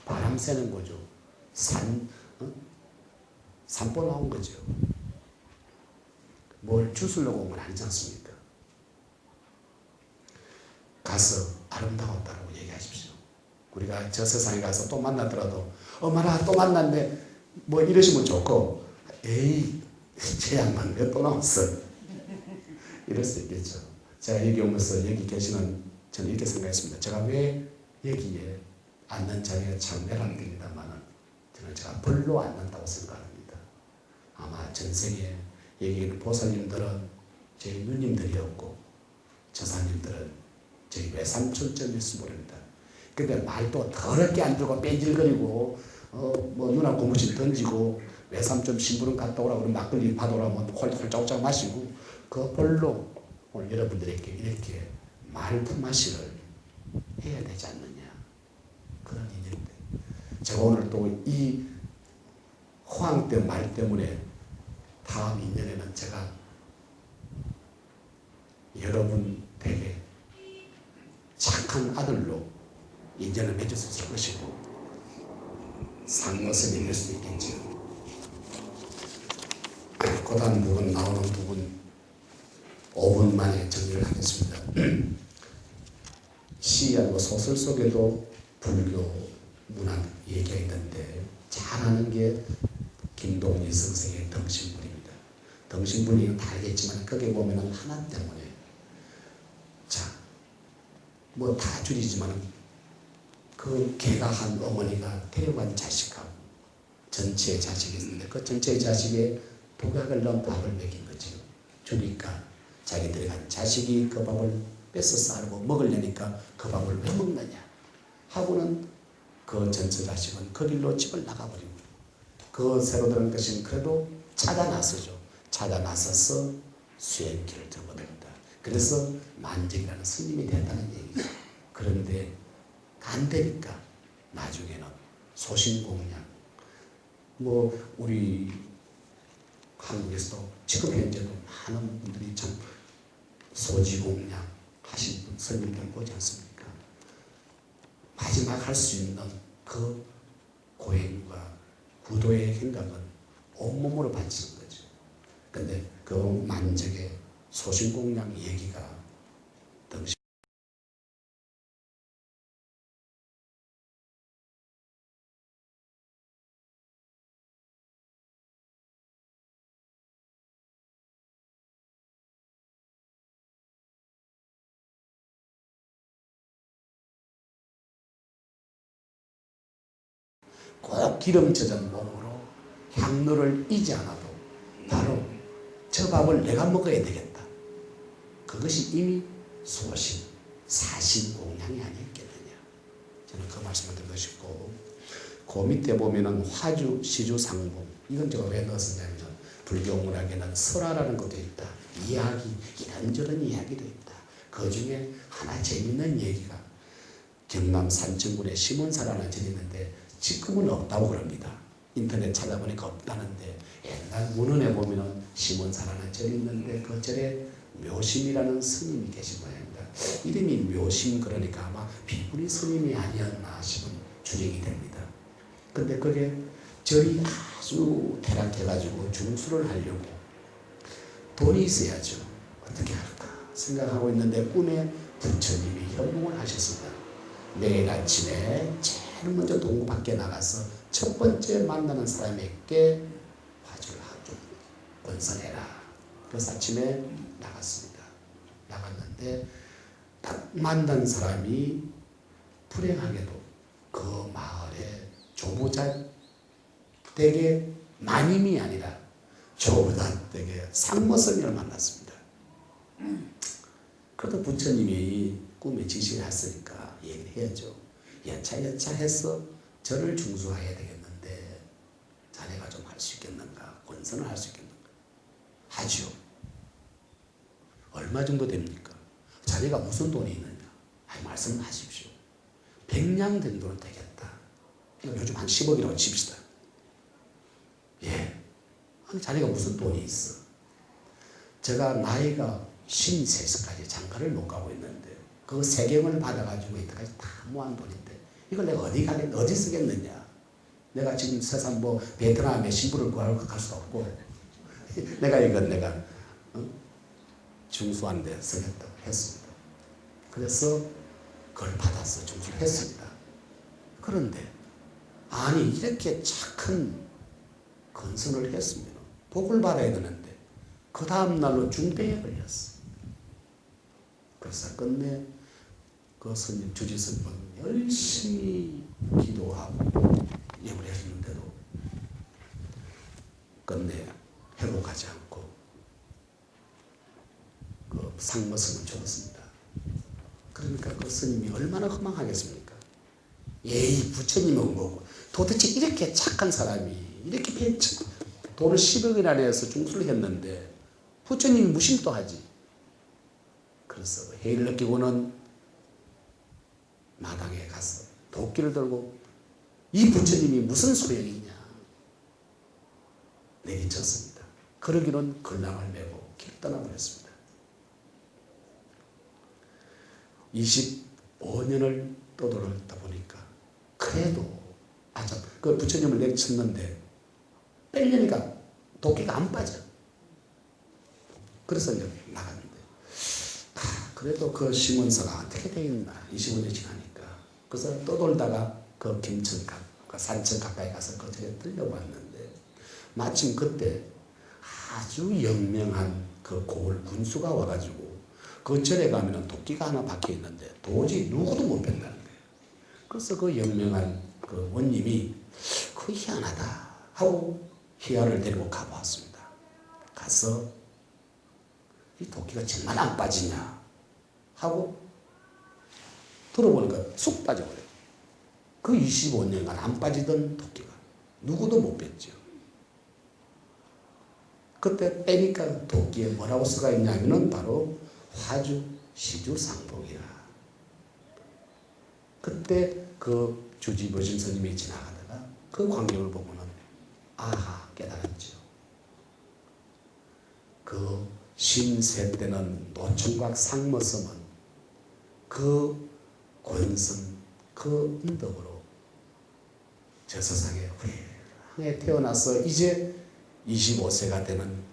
바람 쐬는 거죠. 산보 나온 거죠. 뭘 주스려고 온 건 아니지 않습니까? 가서 아름다웠다고 얘기하십시오. 우리가 저 세상에 가서 또 만나더라도 어머나 또 만났네 뭐 이러시면 좋고, 에이 제 양반 왜 또 나왔어? 이럴 수 있겠죠. 제가 여기 오면서 여기 계시는, 저는 이렇게 생각했습니다. 제가 왜 여기에 앉는 자리가 참 매력됩니다만은 저는 제가 벌로 앉는다고 생각합니다. 아마 전 세계에 여기 있는 보살님들은 저희 누님들이었고 저사님들은 저희 외삼촌쯤일지 모릅니다. 근데 말도 더럽게 안 들고 뺀질거리고 뭐 누나 고무신 던지고 외삼촌 심부름 갔다 오라고 막걸리 받아오라면 홀짝홀짝 마시고 그 벌로 오늘 여러분들에게 이렇게 말품마시를 해야 되지 않느냐, 그런 인연인데, 제가 오늘 또 이 호황 때 말 때문에 다음 인연에는 제가 여러분 댁에 착한 아들로 인연을 맺을 수 있을 것이고 상것을 이룰 수 있겠죠. 고단 부분 나오는 부분 5분 만에 정리를 하겠습니다. 시하고 소설 속에도 불교 문학 얘기가 있는데 잘 아는 게 김동리 선생의 덩신불입니다. 덩신불이 다 알겠지만 거기에 보면 하나 때문에, 자, 뭐 다 줄이지만 그 개가 한 어머니가 데려간 자식하고 전체의 자식이 있는데 그 전체의 자식에 독약을 넣은 밥을 먹인 거죠. 주니까 자기 데려간 자식이 그 밥을 뺏어 싸고 먹으려니까 그 밥을 왜 먹느냐 하고는 그 전체 자식은 그 길로 집을 나가버리고, 그 새로 들은 것은 그래도 찾아 나서죠. 찾아 나서서 수행길을 접어든다. 그래서 만적이라는 스님이 됐다는 얘기죠. 그런데 안 되니까 나중에는 소신공양, 뭐 우리 한국에서도 지금 현재도 많은 분들이 참 소지공양 하신 스님들 보지 않습니까? 마지막 할 수 있는 그 고행과 구도의 행각은 온몸으로 바치는 거죠. 근데 그 만적의 소신공양 얘기가 덩신 꼭 기름 젖은 몸으로 향로를 잊지 않아도 바로 저 밥을 내가 먹어야 되겠다. 그것이 이미 소신, 사신 공양이 아니었겠느냐. 저는 그 말씀을 드리고 싶고, 그 밑에 보면은 화주, 시주, 상봉, 이건 제가 왜 넣었냐면 불교 문학에는 설화라는 것도 있다. 이야기, 이런저런 이야기도 있다. 그 중에 하나 재밌는 얘기가 경남 산청군에 시몬사라는 절이 있는데 지금은 없다고 그럽니다. 인터넷 찾아보니까 없다는데 옛날 문헌에 보면은 시몬사라는 절이 있는데 그 절에 묘심이라는 스님이 계신 모양입니다. 이름이 묘심 그러니까 아마 비구리 스님이 아니었나 싶은 추정이 됩니다. 근데 그게 절이 아주 퇴락해가지고 중수를 하려고 돈이 있어야죠. 어떻게 할까 생각하고 있는데 꿈에 부처님이 현몽을 하셨습니다. 내일 아침에 제일 먼저 동구 밖에 나가서 첫 번째 만나는 사람에게 화주를 좀 건설해라. 그래서 아침에 나갔습니다. 나갔는데 딱 만난 사람이 불행하게도 그 마을에 조부자 댁의 마님이 아니라 조부자 댁의 상모스님을 만났습니다. 그래도 부처님이 꿈에 지시를 했으니까 얘기를 해야죠. 여차여차해서 저를 중수해야 되겠는데 자네가 좀 할 수 있겠는가? 권선을 할 수 있겠는가? 하지요. 얼마 정도 됩니까? 자네가 무슨 돈이 있느냐? 말씀하십시오. 100냥 정도는 되겠다. 요즘 한 10억이라고 칩시다. 예. 아니, 자네가 무슨 돈이 있어? 제가 나이가 53살까지 장가를 못 가고 있는데 그 세경을 받아가지고 이때까지 다 모은 돈인데 이걸 내가 어디 쓰겠느냐? 내가 지금 세상 뭐 베트남에 신부를 구하러 갈 수도 없고 내가 중수하는 데 쓰겠다고 했습니다. 그래서 그걸 받아서 중수를 했습니다. 그런데 아니 이렇게 착한 건선을 했으면 복을 받아야 되는데 그 다음날로 중병에 걸렸어. 그래서 끝내 그 스님, 주지스님은 열심히 기도하고 예물을 했는데도 끝내 회복하지 않고 그 상머스는 죽었습니다. 그러니까 그 스님이 얼마나 허망하겠습니까? 이 부처님은 뭐고 도대체 이렇게 착한 사람이 이렇게 돈을 10억이나 내서 중수를 했는데 부처님이 무심도 하지. 그래서 해를 느끼고는 마당에 가서 도끼를 들고 이 부처님이 무슨 소용이냐 내리쳤습니다. 그러기는 근랑을 메고 길 떠나버렸습니다. 25년을 떠돌다 보니까 그래도 그 부처님을 내리쳤는데 빼려니까 도끼가 안 빠져. 그래서 이제 나갔는데 그래도 그 시몬사가 어떻게 돼 있나 25년이 지나니까 그래서 떠돌다가 그 김천 산천 가까이 가서 그 절에 들려왔는데 마침 그때 아주 영명한 그 고을 군수가 와가지고 그 절에 가면은 도끼가 하나 박혀 있는데 도저히 누구도 못 뺀다는 거예요. 그래서 그 영명한 그 원님이 그 희한하다 하고 희화를 데리고 가보았습니다. 가서 이 도끼가 정말 안 빠지냐 하고 들어보니까 쑥 빠져버려요. 그 25년간 안 빠지던 도끼가 누구도 못 뺐죠. 그때 빼니까 도끼에 뭐라고 써가 있냐면은 바로 화주, 시주, 상봉이라. 그때 그 주지보신 스님이 지나가다가 그 광경을 보고는 아하 깨달았죠. 그 신세 때는 노총각 상머섬은 그 권선 그 인덕으로 저 세상에 훌륭하게 태어나서 이제 25세가 되는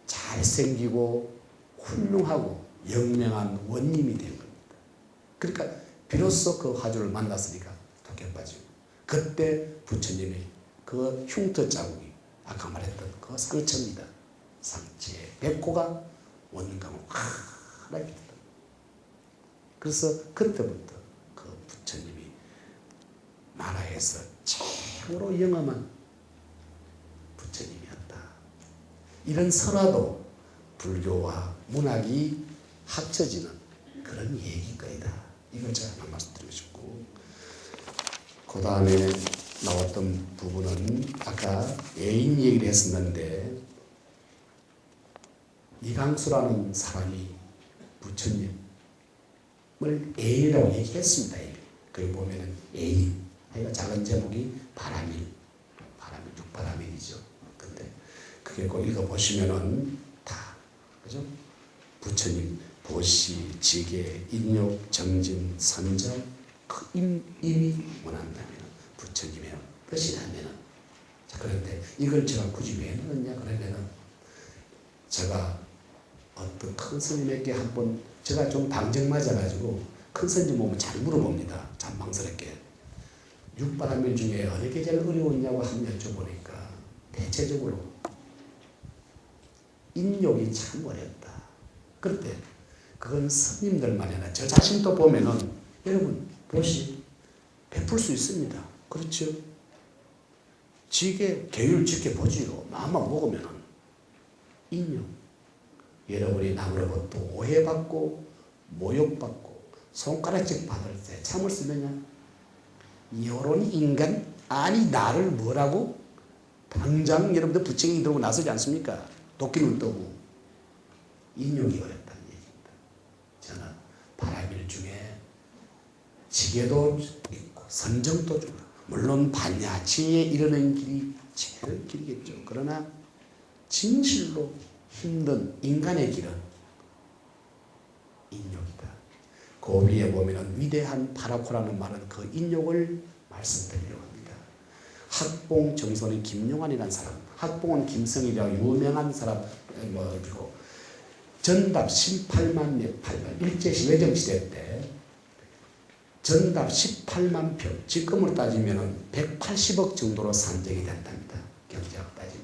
잘생기고 훌륭하고 영명한 원님이 된 겁니다. 그러니까 비로소 그 화주를 만났으니까 도끼 빠지고 그때 부처님이 그 흉터 자국이 아까 말했던 그 상처입니다. 상처에 백호가 원강을 환하게 됐다. 그래서 그때부터 그 부처님이 만화에서 제일 최고로 영험한 부처님이었다. 이런 설화도 불교와 문학이 합쳐지는 그런 얘기일 거이다. 이걸 제가 한번 말씀드리고 싶고, 그 다음에 나왔던 부분은 아까 애인 얘기를 했었는데, 이강수라는 사람이 부처님을 애인이라고 얘기했습니다. 거기 보면은 애인, 작은 제목이 바람일, 육바람일이죠. 근데 그게 꼭 읽어보시면은 다, 그죠? 부처님, 보시, 지계, 인욕, 정진, 선정, 그 임이 원한다면 부처님의 뜻이라면은. 자, 그런데 이걸 제가 굳이 왜 넣었냐 그러면은, 제가 어떤 큰 스님에게 한번, 제가 좀 방정 맞아가지고 큰 스님 보면 잘 물어봅니다. 참 망스럽게. 육바람일 중에 어느 게 제일 어려웠냐고 한번 여쭤보니까 대체적으로 인욕이 참 어렵다. 그런데 그건 스님들만이 아니라 저 자신도 보면은, 여러분 보시, 베풀 수 있습니다. 그렇죠? 지게 계율 지켜보지요. 마음만 먹으면은 인욕, 여러분이 남으로부터 오해받고 모욕받고 손가락질 받을 때 참을 수 있느냐? 이런 인간, 아니 나를 뭐라고? 당장 여러분들 부채기 들고 나서지 않습니까? 도끼는 떠고. 인욕이 어렵다는 얘기입니다. 저는 바람일 중에 지게도 있고 선정도 있고, 물론 반야치에 이르는 길이 제일 길겠죠. 그러나 진실로 힘든 인간의 길은 인욕이다. 그 위에 보면은 위대한 파라코라는 말은 그 인욕을 말씀드리려고 합니다. 학봉 정선의 김용환이라는 사람, 학봉은 김성일이라고 유명한 사람, 그리고 전답 18만 몇 8만, 일제시 외정시대 때 전답 18만 평, 지금으로 따지면 180억 정도로 산정이 됐답니다. 경제학 따지면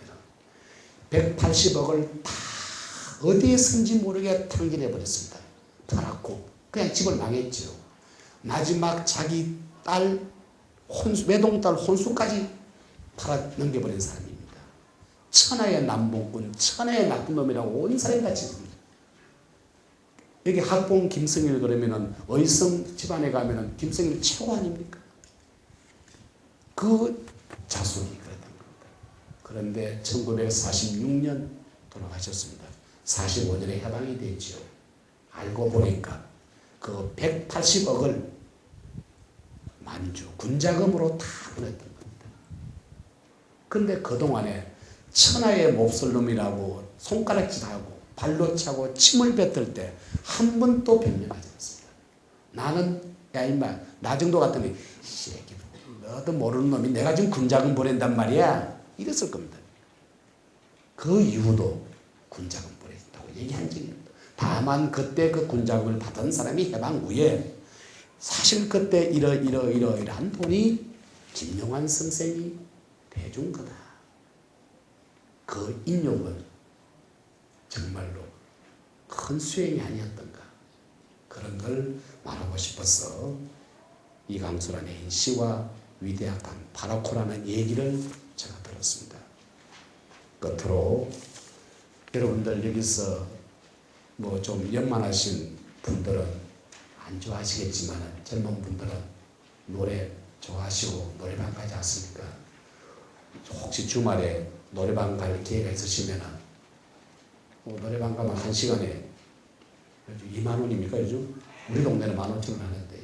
180억을 다 어디에 쓴지 모르게 탕진해버렸습니다. 팔았고 그냥 집을 망했죠. 마지막 자기 딸 외동딸 혼수까지 팔아 넘겨버린 사람입니다. 천하의 남봉꾼, 천하의 나쁜 놈이라고 온 사람이 다 짓습니다. 여기 학봉 김성일 그러면은 의성 집안에 가면은 김성일 최고 아닙니까? 그 자손이 그랬던 겁니다. 그런데 1946년 돌아가셨습니다. 45년에 해방이 됐죠. 알고 보니까 그 180억을 만주, 군자금으로 다 보냈던 겁니다. 근데 그동안에 천하의 몹쓸 놈이라고 손가락질하고 발로 차고 침을 뱉을 때 한 번도 변명하지 않습니다. 나는 야 임마 나 정도 같더니 새끼 너도 모르는 놈이 내가 지금 군자금 보낸단 말이야 이랬을 겁니다. 그 이후도 군자금 보냈다고 얘기한 적이 없다. 다만 그때 그 군자금을 받은 사람이 해방 후에 사실 그때 이러한 돈이 김용환 선생이 대준 거다. 그 인욕은 정말로 큰 수행이 아니었던가, 그런 걸 말하고 싶어서 이강수라는 시와 위대한 파라코라는 얘기를 제가 들었습니다. 끝으로 여러분들 여기서 뭐 좀 연만하신 분들은 안 좋아하시겠지만 젊은 분들은 노래 좋아하시고 노래방 가지 않습니까? 혹시 주말에 노래방 갈 기회가 있으시면 노래방 가면 1시간에 2만 원입니까 요즘? 우리 동네는 15,000원 하는데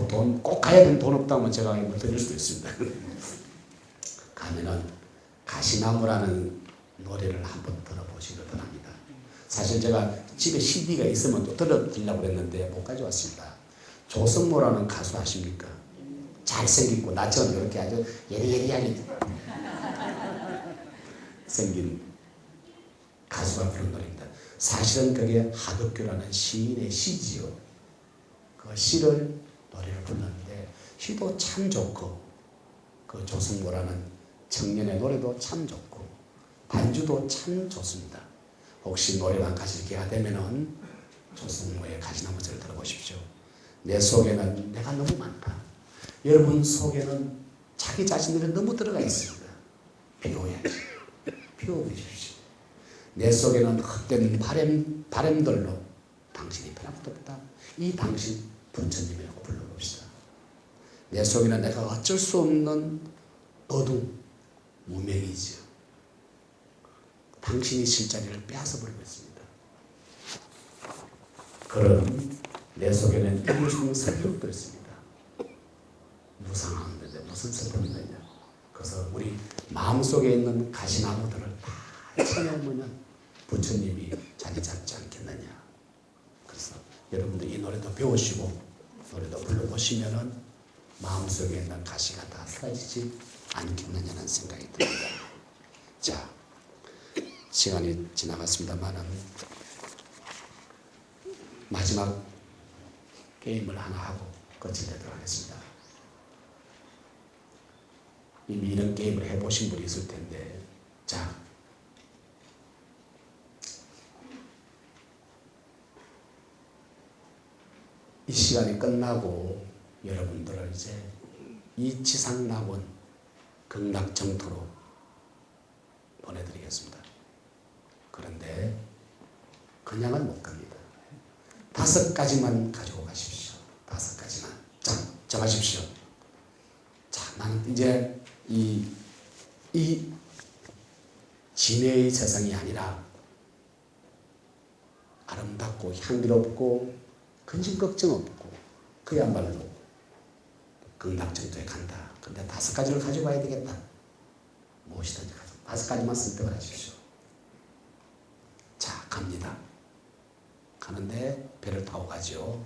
돈 꼭 가야 되는 돈 없다면 제가 못 드릴 수도 있습니다. 가면은 가시나무라는 노래를 한번 들어보시길 바랍니다. 사실 제가 집에 CD가 있으면 또 들어드리려고 했는데 못 가져왔습니다. 조성모라는 가수 아십니까? 잘생기고 나처럼 이렇게 아주 예리예리하게 생긴 가수가 부른 노래입니다. 사실은 그게 하덕교라는 시인의 시지요. 그 시를 노래를 불렀는데 시도 참 좋고 그 조성모라는 청년의 노래도 참 좋고 반주도 참 좋습니다. 혹시 노래방 가실 기회가 되면은 조성모의 가시나무를 들어보십시오. 내 속에는 내가 너무 많다. 여러분 속에는 자기 자신들이 너무 들어가 있습니다. 비워야지. 비워보십시오. 내 속에는 헛된 바램들로 당신이 변화가 없다. 이 당신 부처님이라고 불러봅시다. 내 속에는 내가 어쩔 수 없는 어둠, 무명이지요. 당신이 실자리를 빼앗아버리고 있습니다. 그런 내 속에는 이루어진 설득도 있습니다. 무상한데 무슨 설득이냐. 그래서 우리 마음속에 있는 가시나무들을 다 쳐내면 부처님이 자리 잡지 않겠느냐. 그래서 여러분들 이 노래도 배우시고 노래도 불러보시면은 마음속에 있는 가시가 다 사라지지 않겠느냐는 생각이 듭니다. 자, 시간이 지나갔습니다만은 마지막 게임을 하나 하고 거치도록 하겠습니다. 이미 이런 게임을 해보신 분이 있을 텐데, 자, 이 시간이 끝나고 여러분들을 이제 이 지상낙원 극락정토로 보내드리겠습니다. 그런데 그냥은 못 갑니다. 5가지만 가지고 가십시오. 5가지만. 자, 정하십시오. 자, 나는 이제 이 진해의 세상이 아니라 아름답고 향기롭고 근심 걱정 없고 그야말로 극락정토에 간다. 근데 5가지를 가지고 가야 되겠다. 무엇이든지 가지고 5가지만 선택을 하십시오. 자, 갑니다. 가는데 배를 타고 가죠.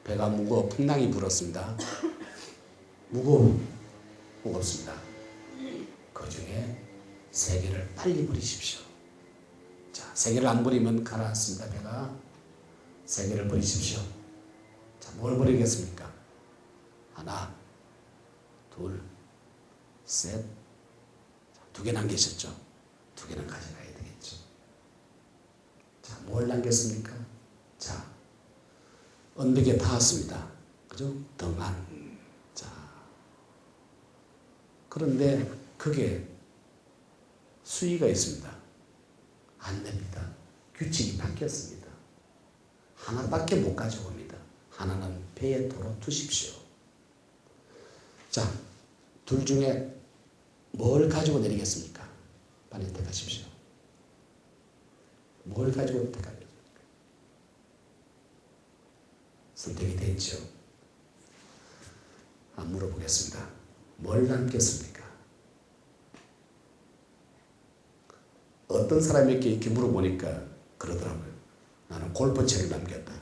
배가 풍랑이 불었습니다. 무겁습니다. 그 중에 3개를 빨리 버리십시오. 자, 3개를 안 버리면 가라앉습니다. 배가 3개를 버리십시오. 자, 뭘 버리겠습니까? 하나, 둘, 셋. 2개 남기셨죠? 2개는 가져가야 되겠죠. 자, 뭘 남겼습니까? 자, 언덕에 닿았습니다. 그죠? 등한. 자, 그런데 그게 수위가 있습니다. 안 됩니다. 규칙이 바뀌었습니다. 하나밖에 못 가져옵니다. 하나는 배에 도로 두십시오. 자, 둘 중에 뭘 가지고 내리겠습니까? 빨리 택하십시오. 뭘 가지고 택하겠습니까? 선택이 됐죠. 물어보겠습니다. 뭘 남겼습니까? 어떤 사람에게 이렇게 물어보니까 그러더라고요. 나는 골프채를 남겼다.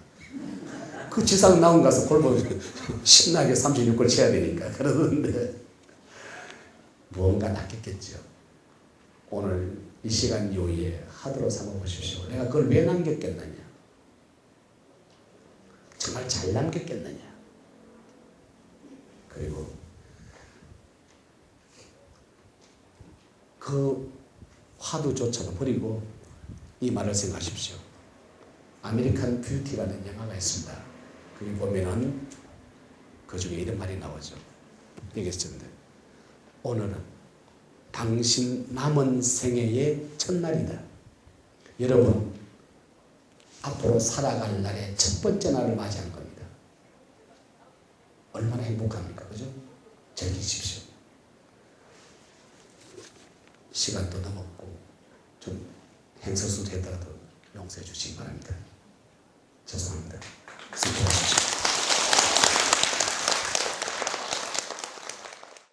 그 지상 나온 가서 골프 신나게 36골 쳐야 되니까 그러던데 무언가 낚였겠죠. 오늘 이 시간 이후에 하도록 삼아보십시오. 내가 그걸 왜 남겼겠느냐? 정말 잘 남겼겠느냐? 그리고 그 화두조차도 버리고 이 말을 생각하십시오. 아메리칸 뷰티라는 영화가 있습니다. 거기 보면은 그 중에 이런 말이 나오죠. 얘기했었는데 오늘은 당신 남은 생애의 첫날이다. 여러분 앞으로 살아갈 날의 첫 번째 날을 맞이한 겁니다. 얼마나 행복합니까? 그죠? 즐기십시오. 시간도 넘었고 좀 행설수도 했더라도 용서해 주시기 바랍니다.